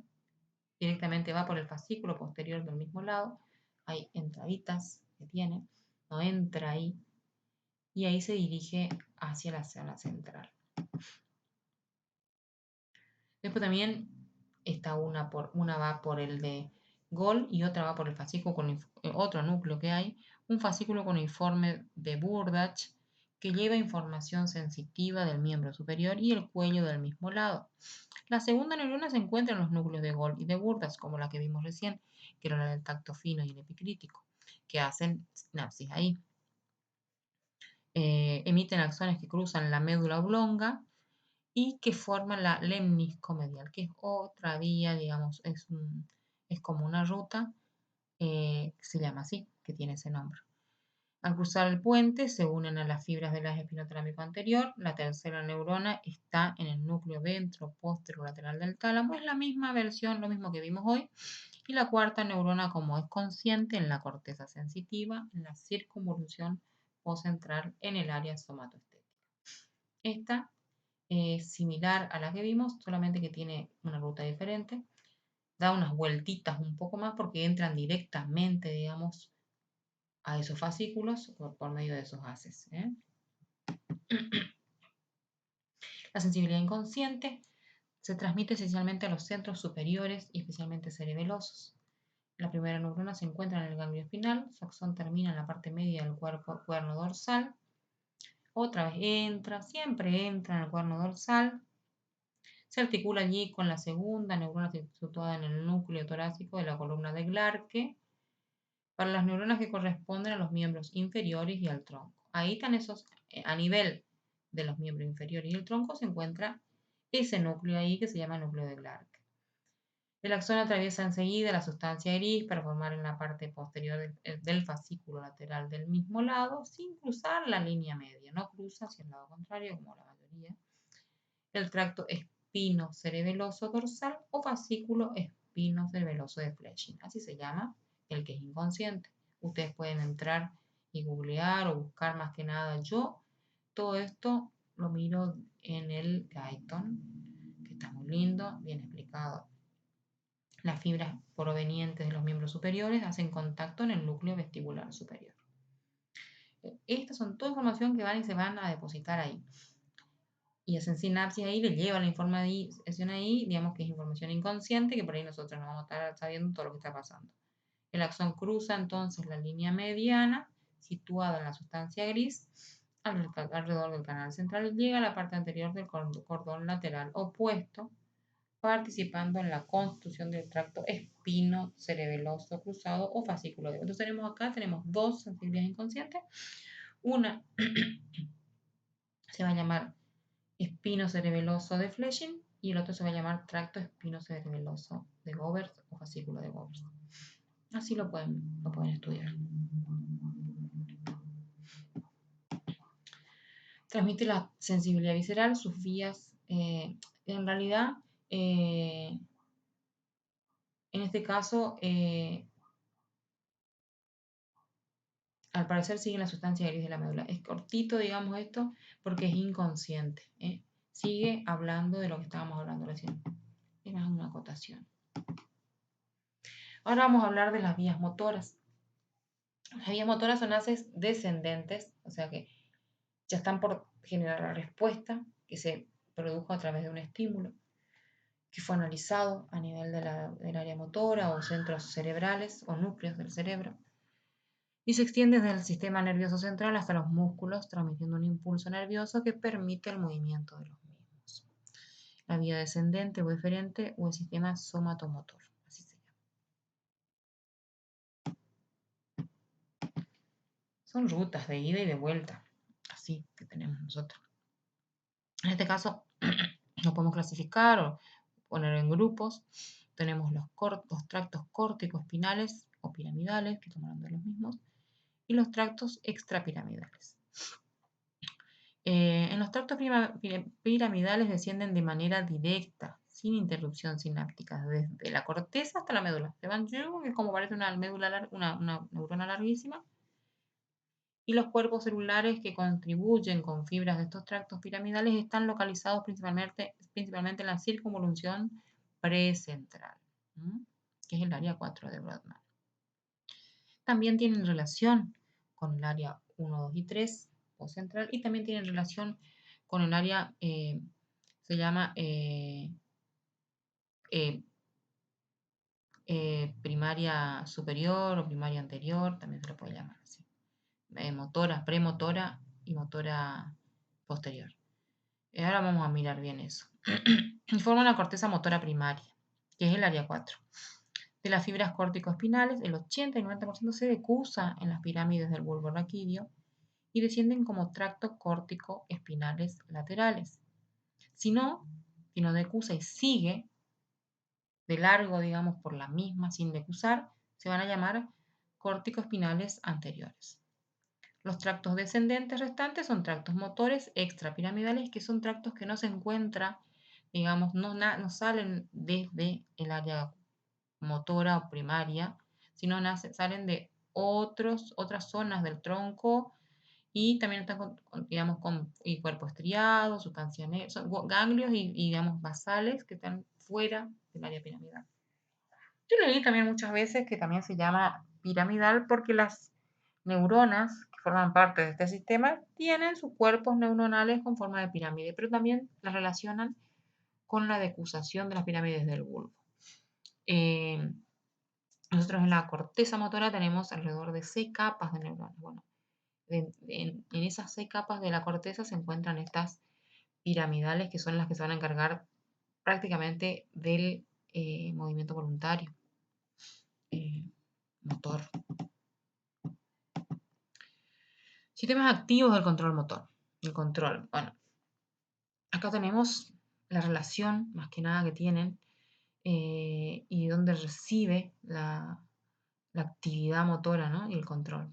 directamente va por el fascículo posterior del mismo lado. Hay entraditas que tiene, no entra ahí, y ahí se dirige hacia la zona central. Después también está una va por el de Gol y otra va por el fascículo con otro núcleo que hay, un fascículo cuneiforme de Burdach que lleva información sensitiva del miembro superior y el cuello del mismo lado. La segunda neurona se encuentra en los núcleos de Gol y de Burdach, como la que vimos recién, que era la del tacto fino y el epicrítico, que hacen sinapsis ahí. Emiten axones que cruzan la médula oblonga y que forman la lemniscomedial, que es otra vía, digamos, es como una ruta, que se llama así, que tiene ese nombre. Al cruzar el puente se unen a las fibras del eje espinotalámico anterior. La tercera neurona está en el núcleo ventroposterolateral del tálamo. Es la misma versión, lo mismo que vimos hoy. Y la cuarta neurona, como es consciente, en la corteza sensitiva, en la circunvolución postcentral, en el área somatoestética. Esta es similar a la que vimos, solamente que tiene una ruta diferente. Da unas vueltitas un poco más porque entran directamente, digamos, a esos fascículos por medio de esos haces. La sensibilidad inconsciente se transmite esencialmente a los centros superiores y especialmente cerebelosos. La primera neurona se encuentra en el ganglio espinal, su axón termina en la parte media del cuerno dorsal. Otra vez entra, siempre entra en el cuerno dorsal. Se articula allí con la segunda neurona situada en el núcleo torácico de la columna de Glarke, para las neuronas que corresponden a los miembros inferiores y al tronco. Ahí están esos, a nivel de los miembros inferiores y el tronco se encuentra ese núcleo ahí que se llama núcleo de Glarke. El axón atraviesa enseguida la sustancia gris para formar en la parte posterior del fascículo lateral del mismo lado, sin cruzar la línea media. No cruza hacia el lado contrario, como la mayoría. El tracto espinocerebeloso dorsal o fascículo espinocerebeloso de Fletching. Así se llama el que es inconsciente. Ustedes pueden entrar y googlear o buscar más que nada. Yo todo esto lo miro en el Guyton, que está muy lindo, bien explicado. Las fibras provenientes de los miembros superiores hacen contacto en el núcleo vestibular superior. Estas son toda información que van y se van a depositar ahí. Y hacen sinapsis ahí, le llevan la información ahí, digamos que es información inconsciente, que por ahí nosotros no vamos a estar sabiendo todo lo que está pasando. El axón cruza entonces la línea mediana, situada en la sustancia gris, alrededor del canal central, y llega a la parte anterior del cordón lateral opuesto, participando en la constitución del tracto espinocerebeloso cruzado o fascículo de. Entonces tenemos dos sensibilidades inconscientes. Una se va a llamar espinocerebeloso de Fletching y el otro se va a llamar tracto espinocerebeloso de Gobert o fascículo de Gobert. Así lo pueden estudiar. Transmite la sensibilidad visceral, sus vías, en realidad, en este caso, al parecer sigue la sustancia gris de la médula. Es cortito, digamos esto, porque es inconsciente. Sigue hablando de lo que estábamos hablando recién. Es más una acotación. Ahora vamos a hablar de las vías motoras. Las vías motoras son haces descendentes, o sea que ya están por generar la respuesta que se produjo a través de un estímulo, que fue analizado a nivel del área motora o centros cerebrales o núcleos del cerebro, y se extiende desde el sistema nervioso central hasta los músculos, transmitiendo un impulso nervioso que permite el movimiento de los mismos. La vía descendente o eferente o el sistema somatomotor, así se llama. Son rutas de ida y de vuelta, así que tenemos nosotros. En este caso, lo podemos clasificar o poner en grupos. Tenemos los tractos córtico-espinales o piramidales, que estamos hablando de los mismos, y los tractos extrapiramidales. En los tractos piramidales descienden de manera directa, sin interrupción sináptica, desde la corteza hasta la médula. Se van, es como parece una médula, una neurona larguísima. Y los cuerpos celulares que contribuyen con fibras de estos tractos piramidales están localizados principalmente en la circunvolución precentral, que es el área 4 de Brodmann. También tienen relación con el área 1, 2 y 3 postcentral, y también tienen relación con el área, se llama eh, primaria superior o primaria anterior, también se lo puede llamar así. Motora, premotora y motora posterior. Ahora vamos a mirar bien eso. Forma una corteza motora primaria, que es el área 4. De las fibras córtico-espinales, el 80 y 90% se decusa en las pirámides del bulbo raquídeo y descienden como tractos córtico-espinales laterales. Si no decusa y sigue de largo, digamos, por la misma sin decusar, se van a llamar córtico-espinales anteriores. Los tractos descendentes restantes son tractos motores extrapiramidales, que son tractos que no se encuentran, digamos, no salen desde el área motora o primaria, sino salen de otras zonas del tronco, y también están, digamos, con cuerpo estriado, sustancia negra, son ganglios y, digamos, basales que están fuera del área piramidal. Yo leí también muchas veces que también se llama piramidal porque las neuronas que forman parte de este sistema tienen sus cuerpos neuronales con forma de pirámide, pero también las relacionan con la decusación de las pirámides del bulbo. Nosotros en la corteza motora tenemos alrededor de 6 capas de neuronas. Bueno, en esas 6 capas de la corteza se encuentran estas piramidales, que son las que se van a encargar prácticamente del movimiento voluntario motor. Sistemas activos del control motor. El control. Bueno, acá tenemos la relación, más que nada, que tienen y donde recibe la actividad motora, ¿no? Y el control.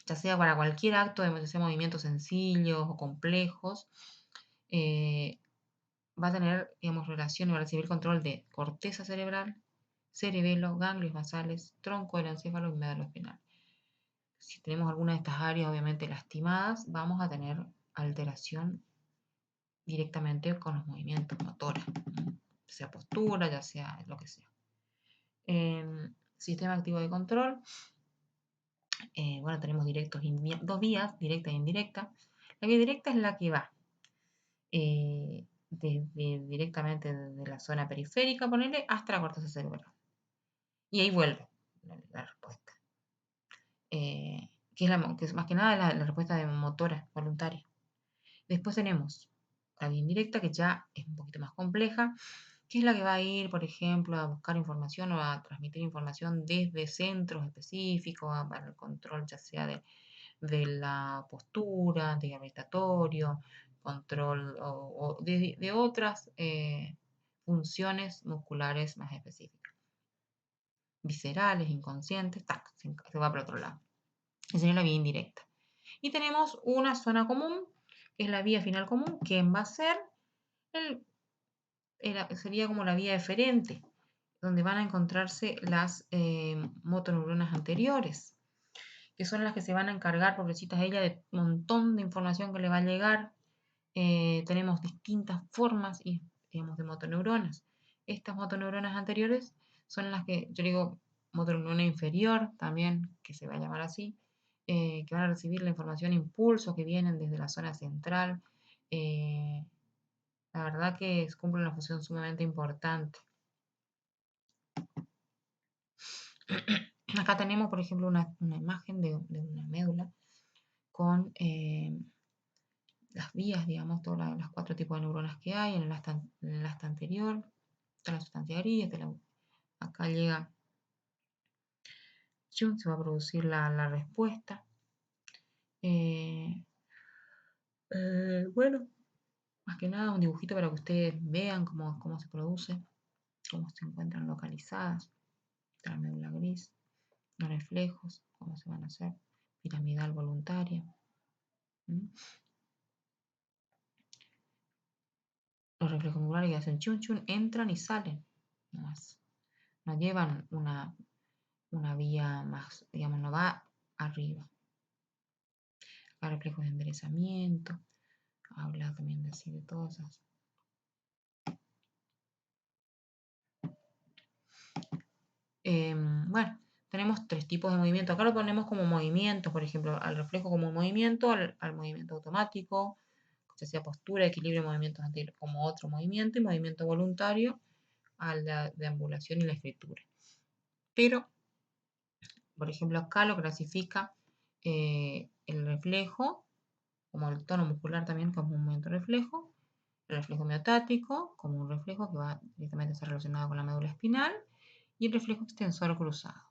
Ya sea para cualquier acto, de sea movimientos sencillos o complejos, va a tener, digamos, relación y va a recibir control de corteza cerebral, cerebelo, ganglios basales, tronco del encéfalo y médula espinal. Si tenemos alguna de estas áreas obviamente lastimadas, vamos a tener alteración directamente con los movimientos motores, ya sea postura, ya sea lo que sea. Sistema activo de control. Bueno, tenemos dos vías, directa e indirecta. La vía directa es la que va directamente desde la zona periférica, ponerle, hasta la corteza cerebral. Y ahí vuelve la respuesta. Que es más que nada la respuesta de motora voluntaria. Después tenemos la vía indirecta, que ya es un poquito más compleja, que es la que va a ir, por ejemplo, a buscar información o a transmitir información desde centros específicos para el control, ya sea de la postura, antigravitatorio, control o de otras funciones musculares más específicas. Viscerales, inconscientes, se va para otro lado. Esa sería la vía indirecta. Y tenemos una zona común, que es la vía final común, que va a ser sería como la vía eferente, donde van a encontrarse las motoneuronas anteriores, que son las que se van a encargar, pobrecitas ellas, de un montón de información que le va a llegar. Tenemos distintas formas digamos, de motoneuronas. Estas motoneuronas anteriores son las que, yo digo, motoneurona inferior también, que se va a llamar así, que van a recibir la información impulso que vienen desde la zona central. La verdad que cumple una función sumamente importante. Acá tenemos, por ejemplo, una imagen de una médula con las vías, digamos, todos los 4 tipos de neuronas que hay en el asta anterior. Está la sustancia gris, acá llega, se va a producir la respuesta. Bueno, más que nada un dibujito para que ustedes vean cómo se produce, cómo se encuentran localizadas. La médula gris, los reflejos, cómo se van a hacer, piramidal voluntaria. Los reflejos musculares que hacen chun chun entran y salen, nomás. No llevan una vía más, digamos, no va arriba. Acá reflejos de enderezamiento, habla también de así de todas esas. Bueno, tenemos 3 tipos de movimiento. Acá lo ponemos como movimiento, por ejemplo, al reflejo como un movimiento, al movimiento automático, ya sea postura, equilibrio, movimientos anteriores como otro movimiento, y movimiento voluntario al de deambulación y la escritura. Pero, por ejemplo, acá lo clasifica el reflejo, como el tono muscular también como un movimiento reflejo, el reflejo miotático como un reflejo que va directamente a ser relacionado con la médula espinal, y el reflejo extensor cruzado.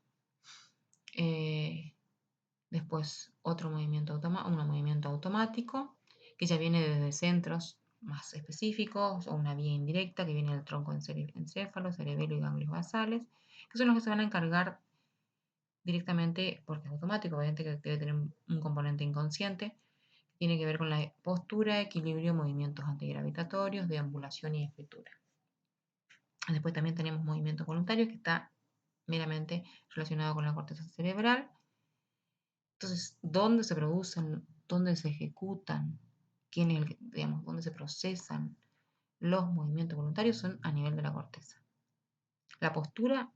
Después otro movimiento, un movimiento automático que ya viene desde centros más específicos o una vía indirecta que viene del tronco encéfalo, cerebelo y ganglios basales, que son los que se van a encargar directamente, porque es automático, obviamente que debe tener un componente inconsciente, que tiene que ver con la postura, equilibrio, movimientos antigravitatorios, deambulación y escritura. Después también tenemos movimientos voluntarios que está meramente relacionado con la corteza cerebral. Entonces, ¿dónde se producen, dónde se ejecutan, digamos, dónde se procesan los movimientos voluntarios? Son a nivel de la corteza. La postura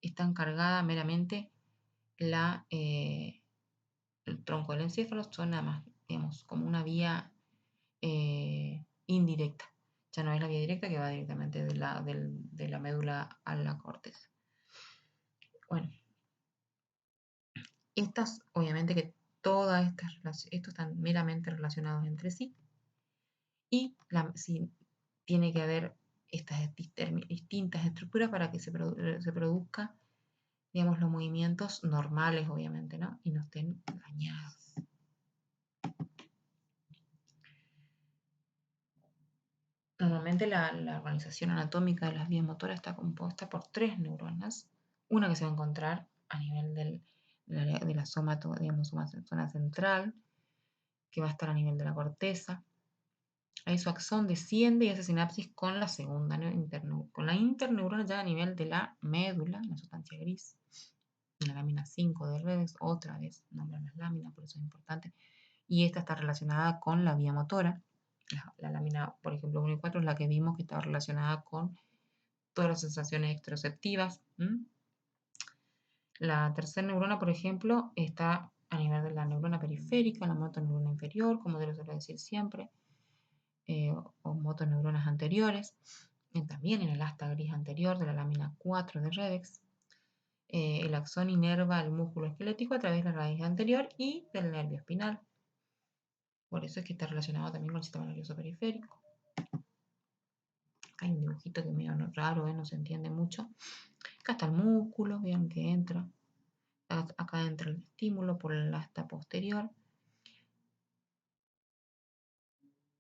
está encargada meramente el tronco del encéfalo, son nada más, digamos, como una vía indirecta. Ya no es la vía directa que va directamente de la médula a la corteza. Bueno, estas, obviamente que todas estos están meramente relacionados entre sí. Y si tiene que haber estas distintas estructuras para que se produzca, digamos, los movimientos normales, obviamente, ¿no? Y no estén dañados. Normalmente la organización anatómica de las vías motoras está compuesta por 3 neuronas. Una que se va a encontrar a nivel de la digamos, zona central, que va a estar a nivel de la corteza. Ahí su axón desciende y hace sinapsis con la segunda, con la interneurona ya a nivel de la médula, la sustancia gris, en la lámina 5 de Redes, otra vez nombran las láminas, por eso es importante. Y esta está relacionada con la vía motora. La lámina, por ejemplo, 1 y 4 es la que vimos que estaba relacionada con todas las sensaciones exteroceptivas. La tercera neurona, por ejemplo, está a nivel de la neurona periférica, la motoneurona inferior, como te lo suelo decir siempre. O motoneuronas anteriores, también en el asta gris anterior de la lámina 4 de Redex. El axón inerva el músculo esquelético a través de la raíz anterior y del nervio espinal. Por eso es que está relacionado también con el sistema nervioso periférico. Hay un dibujito que es medio raro, no se entiende mucho. Acá está el músculo, vean que entra. Acá entra el estímulo por el asta posterior.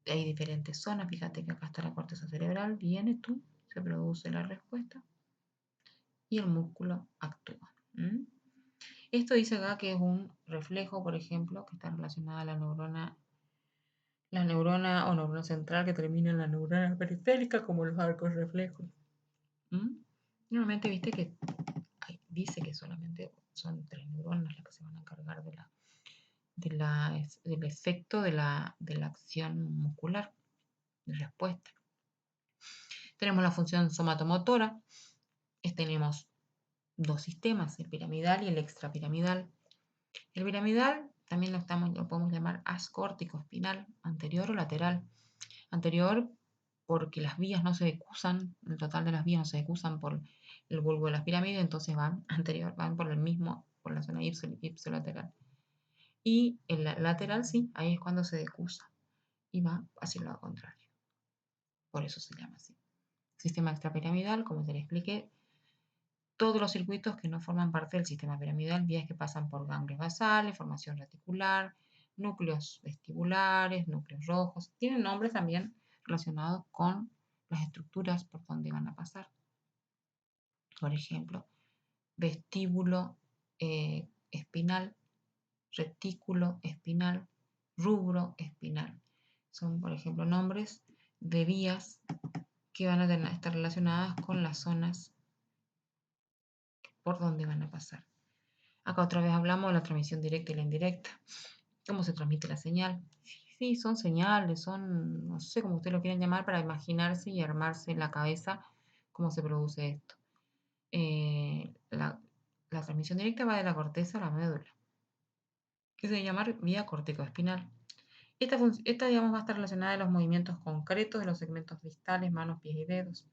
Hay diferentes zonas, fíjate que acá está la corteza cerebral, viene tú, se produce la respuesta y el músculo actúa. Esto dice acá que es un reflejo, por ejemplo, que está relacionada a la neurona o neurona central que termina en la neurona periférica, como los arcos reflejos. Normalmente viste que dice que solamente son 3 neuronas las que se van a encargar del efecto de la acción muscular, de respuesta. Tenemos la función somatomotora. Tenemos 2 sistemas, el piramidal y el extrapiramidal. El piramidal también lo podemos llamar ascórtico espinal, anterior o lateral. Anterior porque las vías no se decusan, el total de las vías no se decusan por el bulbo de las pirámides, entonces van por la zona ipsilateral. Y el lateral sí, ahí es cuando se decusa y va hacia el lado contrario. Por eso se llama así. Sistema extrapiramidal, como te lo expliqué, todos los circuitos que no forman parte del sistema piramidal, vías que pasan por ganglios basales, formación reticular, núcleos vestibulares, núcleos rojos, tienen nombres también relacionados con las estructuras por donde van a pasar. Por ejemplo, vestíbulo espinal, retículo espinal, rubro espinal. Son, por ejemplo, nombres de vías que van a estar relacionadas con las zonas por donde van a pasar. Acá otra vez hablamos de la transmisión directa y la indirecta. ¿Cómo se transmite la señal? Sí, son señales, son, no sé cómo ustedes lo quieren llamar, para imaginarse y armarse en la cabeza cómo se produce esto. La transmisión directa va de la corteza a la médula, que se llama vía corticoespinal. Esta, digamos, va a estar relacionada a los movimientos concretos de los segmentos distales, manos, pies y dedos.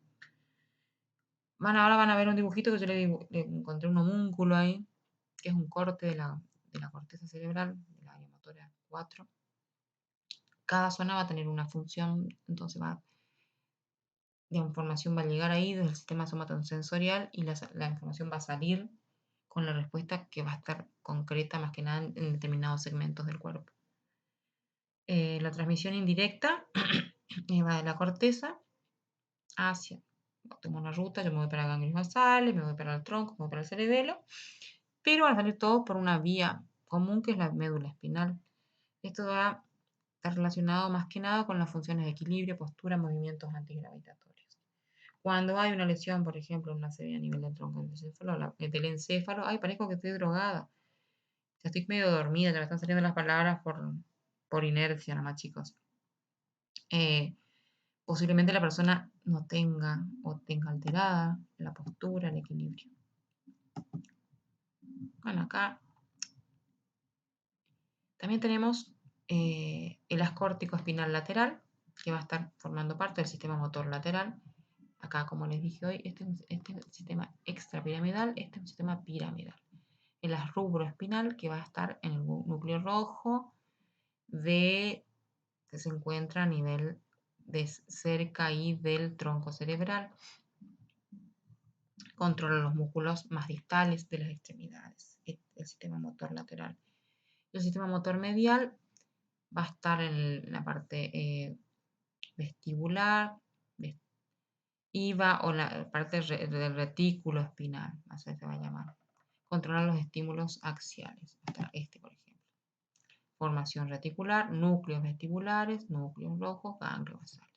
Ahora van a ver un dibujito que yo le encontré un homúnculo ahí, que es un corte de la corteza cerebral, de la área motora 4. Cada zona va a tener una función, entonces la información va a llegar ahí desde el sistema somatosensorial y la información va a salir con la respuesta que va a estar concreta más que nada en determinados segmentos del cuerpo. La transmisión indirecta va de la corteza hacia, tengo una ruta, yo me voy para ganglios basales, me voy para el tronco, me voy para el cerebelo, pero van a salir todos por una vía común que es la médula espinal. Esto va a estar relacionado más que nada con las funciones de equilibrio, postura, movimientos antigravitatorios. Cuando hay una lesión, por ejemplo, una serie a nivel del tronco del encéfalo, ay, parezco que estoy drogada. Ya estoy medio dormida, ya me están saliendo las palabras por inercia nomás, chicos. Posiblemente la persona no tenga o tenga alterada la postura, el equilibrio. Bueno, acá también tenemos el ascórtico espinal lateral, que va a estar formando parte del sistema motor lateral. Acá, como les dije hoy, este es un sistema extrapiramidal, este es un sistema piramidal. El asrubro espinal, que va a estar en el núcleo rojo que se encuentra a nivel de cerca y del tronco cerebral. Controla los músculos más distales de las extremidades, el sistema motor lateral. El sistema motor medial va a estar en la parte vestibular o la parte del retículo espinal, así se va a llamar. Controla los estímulos axiales, hasta este, por ejemplo. Formación reticular, núcleos vestibulares, núcleos rojos, ganglios basales.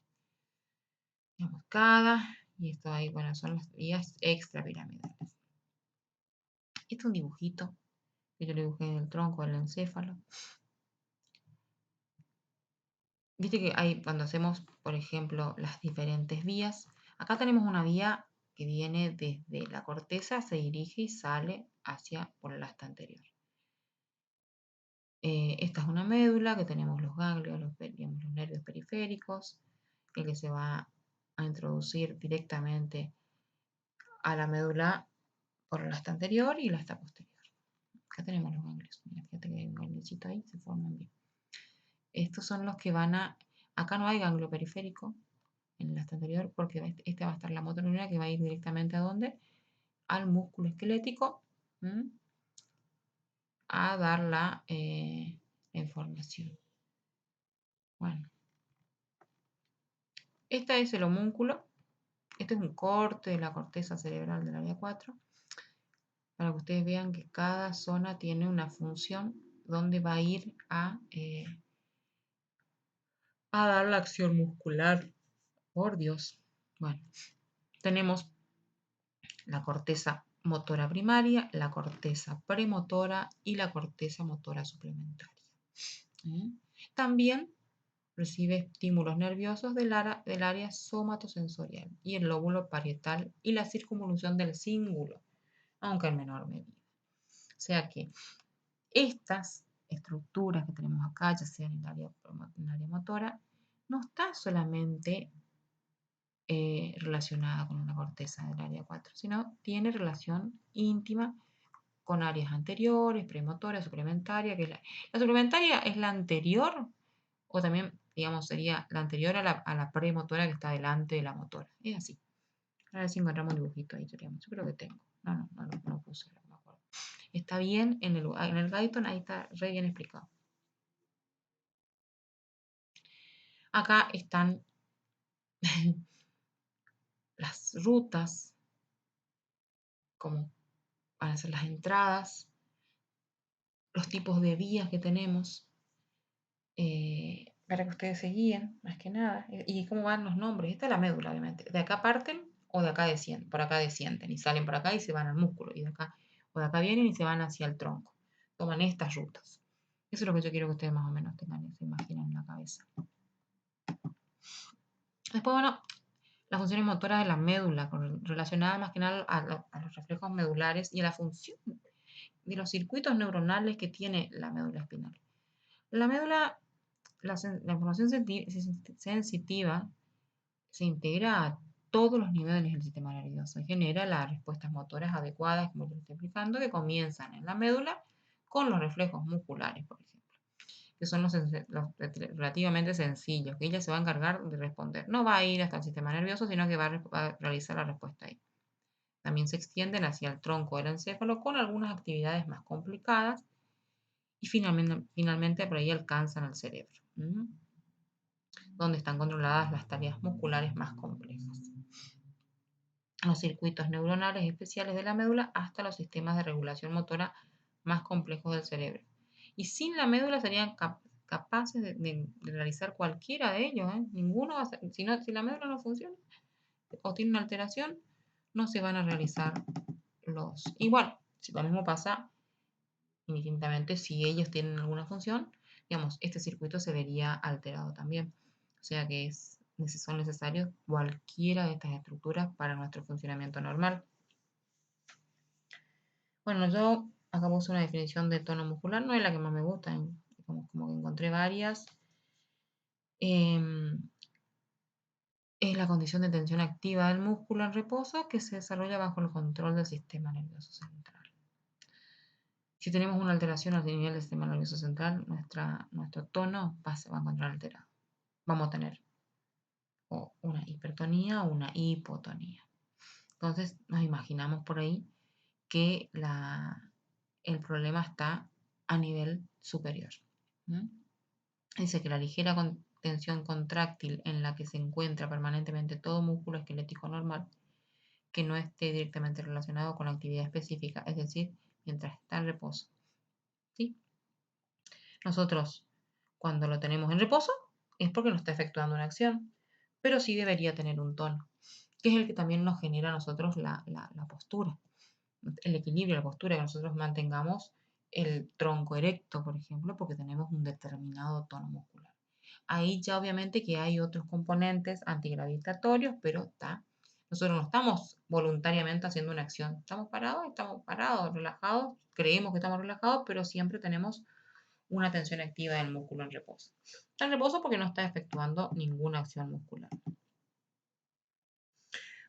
Digamos, y esto ahí, bueno, son las vías extrapiramidales. Este es un dibujito que yo le dibujé en el tronco del encéfalo. Viste que hay, cuando hacemos, por ejemplo, las diferentes vías, acá tenemos una vía que viene desde la corteza, se dirige y sale hacia por el asta anterior. Esta es una médula que tenemos los ganglios, los nervios periféricos, el que se va a introducir directamente a la médula por el asta anterior y el asta posterior. Acá tenemos los ganglios. Mira, fíjate que hay un gangliocito ahí, se forman bien. Estos son los que van a... Acá no hay ganglio periférico en el asta anterior porque esta va a estar la motoneurona que va a ir directamente a ¿dónde? Al músculo esquelético a dar la información. Bueno, este es el homúnculo. Este es un corte de la corteza cerebral del área 4 para que ustedes vean que cada zona tiene una función donde va a ir a dar la acción muscular. Por Dios. Bueno, tenemos la corteza motora primaria, la corteza premotora y la corteza motora suplementaria. También recibe estímulos nerviosos del área somatosensorial y el lóbulo parietal y la circunvolución del cíngulo, aunque en menor medida. O sea que estas estructuras que tenemos acá, ya sea en el área motora, no está solamente relacionada con una corteza del área 4, sino tiene relación íntima con áreas anteriores, premotora, suplementaria, que la suplementaria es la anterior, o también, digamos, sería la anterior a la premotora que está delante de la motora. Es así. A ver si encontramos un dibujito ahí, yo creo que tengo. No puse, no me acuerdo. Está bien en el Guyton, ahí está re bien explicado. Acá están las rutas, como van a ser las entradas, los tipos de vías que tenemos, para que ustedes se guíen, más que nada. Y cómo van los nombres. Esta es la médula, obviamente. De acá parten o de acá descienden, por acá descienden y salen por acá y se van al músculo. Y de acá, o de acá vienen y se van hacia el tronco. Toman estas rutas. Eso es lo que yo quiero que ustedes más o menos tengan, se imaginen en la cabeza. Después, bueno, las funciones motoras de la médula, relacionadas más que nada a los reflejos medulares y a la función de los circuitos neuronales que tiene la médula espinal. La médula, la información sensitiva se integra a todos los niveles del sistema nervioso y genera las respuestas motoras adecuadas, como yo estoy explicando, que comienzan en la médula con los reflejos musculares, por ejemplo, que son los relativamente sencillos, que ella se va a encargar de responder. No va a ir hasta el sistema nervioso, sino que va a realizar la respuesta ahí. También se extienden hacia el tronco del encéfalo con algunas actividades más complicadas y finalmente por ahí alcanzan al cerebro, donde están controladas las tareas musculares más complejas. Los circuitos neuronales especiales de la médula hasta los sistemas de regulación motora más complejos del cerebro. Y sin la médula serían capaces de realizar cualquiera de ellos. Ninguno va a ser, si la médula no funciona o tiene una alteración, no se van a realizar los... Y bueno, si lo mismo pasa indistintamente si ellos tienen alguna función, digamos, este circuito se vería alterado también. O sea que son necesarios cualquiera de estas estructuras para nuestro funcionamiento normal. Bueno, yo acá puse una definición de tono muscular, no es la que más me gusta, como que encontré varias. Es la condición de tensión activa del músculo en reposo que se desarrolla bajo el control del sistema nervioso central. Si tenemos una alteración al nivel del sistema nervioso central, nuestro tono se va a encontrar alterado. Vamos a tener o una hipertonía o una hipotonía. Entonces nos imaginamos por ahí que el problema está a nivel superior. Dice que la ligera tensión contráctil en la que se encuentra permanentemente todo músculo esquelético normal que no esté directamente relacionado con la actividad específica, es decir, mientras está en reposo. ¿Sí? Nosotros, cuando lo tenemos en reposo, es porque no está efectuando una acción, pero sí debería tener un tono, que es el que también nos genera a nosotros la postura, el equilibrio, la postura, que nosotros mantengamos el tronco erecto, por ejemplo, porque tenemos un determinado tono muscular. Ahí ya obviamente que hay otros componentes antigravitatorios, pero nosotros no estamos voluntariamente haciendo una acción. Estamos parados, relajados, creemos que estamos relajados, pero siempre tenemos una tensión activa del músculo en reposo. Está en reposo porque no está efectuando ninguna acción muscular.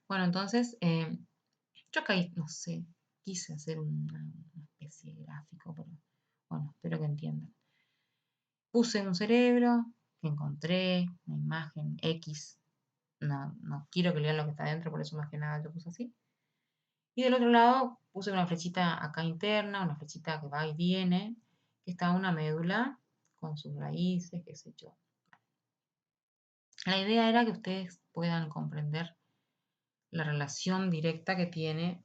Bueno, entonces, yo acá, no sé, quise hacer una especie de gráfico, pero bueno, espero que entiendan. Puse un cerebro que encontré, una imagen X. No quiero que lean lo que está adentro, por eso más que nada yo puse así. Y del otro lado puse una flechita acá interna, una flechita que va y viene, que está una médula con sus raíces, qué sé yo. La idea era que ustedes puedan comprender la relación directa que tiene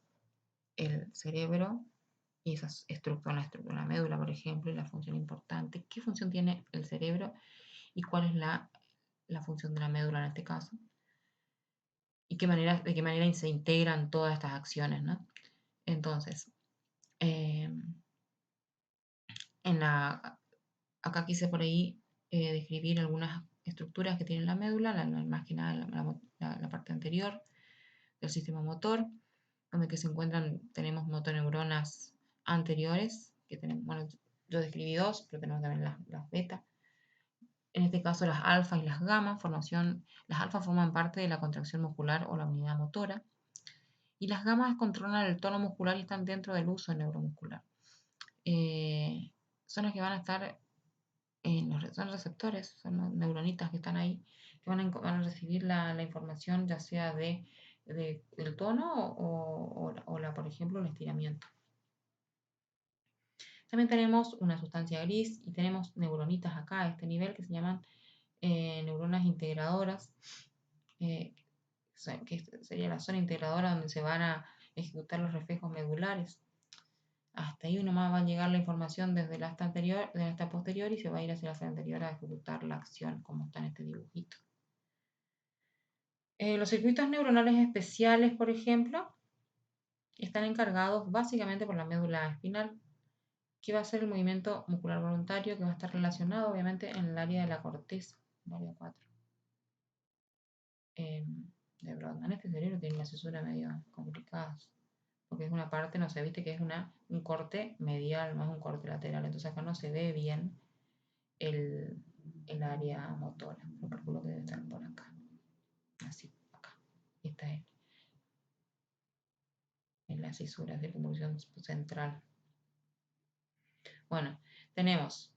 el cerebro y esa estructura, la médula, por ejemplo, y la función importante. ¿Qué función tiene el cerebro y cuál es la función de la médula en este caso? Y de qué manera se integran todas estas acciones, ¿no? Entonces, eh, acá quise por ahí describir algunas estructuras que tiene la médula, más que nada la parte anterior del sistema motor, donde que se encuentran, tenemos motoneuronas anteriores, que tenemos, bueno, yo describí dos, pero tenemos también las beta. En este caso las alfa y las gamma, las alfa forman parte de la contracción muscular o la unidad motora, y las gamas controlan el tono muscular y están dentro del uso neuromuscular. Son las que van a estar son receptores, son neuronitas que están ahí, que van a recibir la información ya sea del tono por ejemplo, el estiramiento. También tenemos una sustancia gris y tenemos neuronitas acá a este nivel que se llaman neuronas integradoras, que sería la zona integradora donde se van a ejecutar los reflejos medulares. Hasta ahí nomás va a llegar la información desde la asta anterior, de la asta posterior y se va a ir hacia la asta anterior a ejecutar la acción como está en este dibujito. Los circuitos neuronales especiales, por ejemplo, están encargados básicamente por la médula espinal, que va a ser el movimiento muscular voluntario, que va a estar relacionado obviamente en el área de la corteza, el área 4. De Brodmann, este cerebro tiene una cesura medio complicada, porque es una parte, no se viste que es un corte medial, más un corte lateral, entonces acá no se ve bien el área motora. Yo calculo que debe estar por acá, así, acá. Esta es en la cisura de circunvolución central. Bueno, tenemos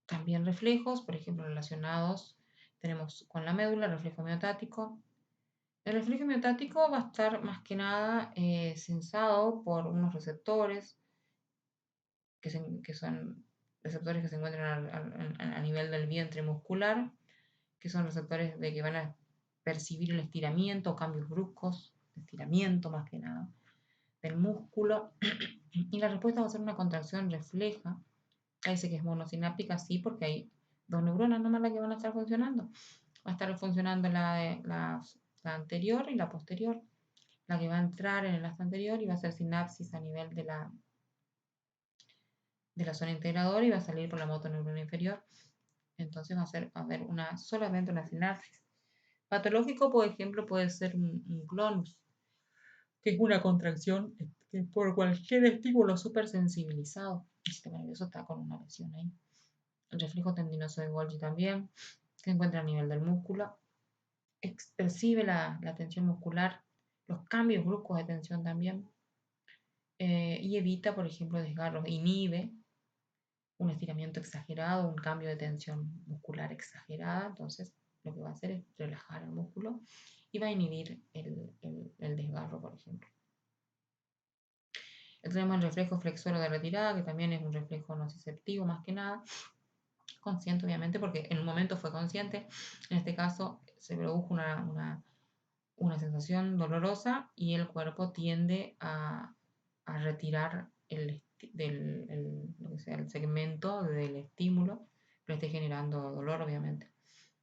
también reflejos, por ejemplo, relacionados, tenemos con la médula, reflejo miotático. El reflejo miotático va a estar más que nada sensado por unos receptores, que son receptores que se encuentran a nivel del vientre muscular, que son receptores de que van a percibir el estiramiento o cambios bruscos, estiramiento más que nada, del músculo, y la respuesta va a ser una contracción refleja. Ahí dice que es monosináptica, sí, porque hay dos neuronas nomás las que van a estar funcionando. Va a estar funcionando la anterior y la posterior, la que va a entrar en el asta anterior y va a hacer sinapsis a nivel de la zona integradora y va a salir por la motoneurona inferior. Entonces va a haber solamente una sinapsis. Patológico, por ejemplo, puede ser un clonus, que es una contracción por cualquier estímulo supersensibilizado. El sistema nervioso está con una lesión ahí. El reflejo tendinoso de Golgi también, se encuentra a nivel del músculo. Percibe la tensión muscular, los cambios bruscos de tensión también. Y evita, por ejemplo, desgarros, inhibe un estiramiento exagerado, un cambio de tensión muscular exagerada. Entonces, lo que va a hacer es relajar el músculo y va a inhibir el desgarro, por ejemplo. Tenemos el reflejo flexoro de retirada, que también es un reflejo nociceptivo más que nada, consciente obviamente, porque en un momento fue consciente. En este caso se produjo una sensación dolorosa y el cuerpo tiende a retirar lo que sea, el segmento del estímulo que esté generando dolor, obviamente.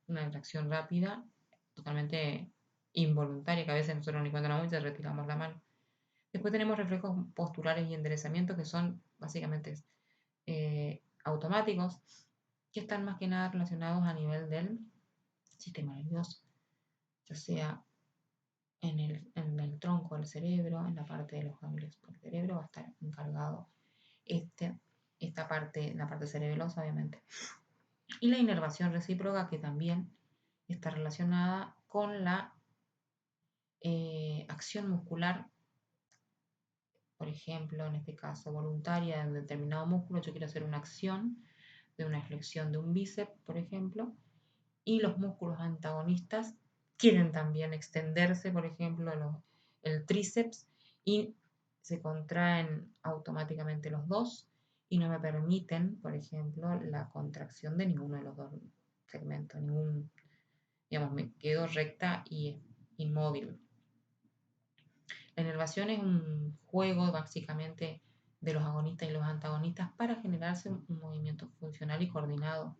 Una reacción rápida, totalmente involuntaria, que a veces nosotros ni cuenta nos damos y retiramos la mano. Después tenemos reflejos posturales y enderezamiento, que son básicamente automáticos, que están más que nada relacionados a nivel del sistema nervioso, ya sea en el tronco del cerebro, en la parte de los ganglios del cerebro, va a estar encargado esta parte, la parte cerebelosa, obviamente. Y la inervación recíproca, que también está relacionada con la acción muscular, por ejemplo, en este caso voluntaria de un determinado músculo. Yo quiero hacer una acción de una flexión de un bíceps, por ejemplo, y los músculos antagonistas quieren también extenderse, por ejemplo, el tríceps, y se contraen automáticamente los dos y no me permiten, por ejemplo, la contracción de ninguno de los dos segmentos, digamos, me quedo recta y inmóvil. La inervación es un juego básicamente de los agonistas y los antagonistas para generarse un movimiento funcional y coordinado.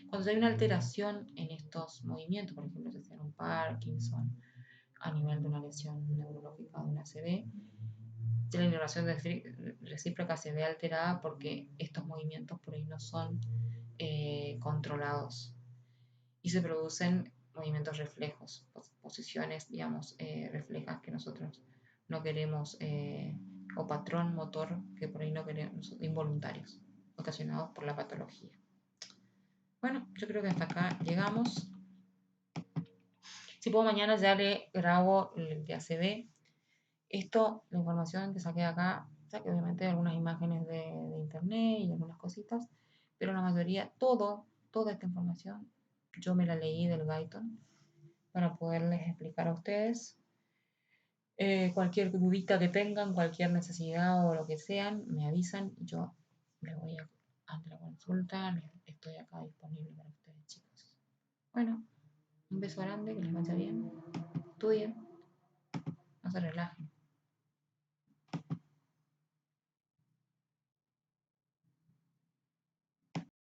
Cuando hay una alteración en estos movimientos, por ejemplo, si sea un Parkinson, a nivel de una lesión neurológica o de una ACV, la inervación recíproca se ve alterada porque estos movimientos por ahí no son controlados y se producen movimientos reflejos, posiciones, digamos, reflejas que nosotros no queremos, o patrón motor que por ahí no queremos, involuntarios, ocasionados por la patología. Bueno, yo creo que hasta acá llegamos. Si puedo, mañana ya le grabo el de ACV. Esto, la información que saqué acá, saqué obviamente algunas imágenes de internet y algunas cositas, pero la mayoría, toda esta información, yo me la leí del Guyton para poderles explicar a ustedes. Cualquier dudita que tengan, cualquier necesidad o lo que sean, me avisan y yo les voy ante la consulta, estoy acá disponible para ustedes, chicos. Bueno, un beso grande, que les vaya bien, estudien, no se relajen.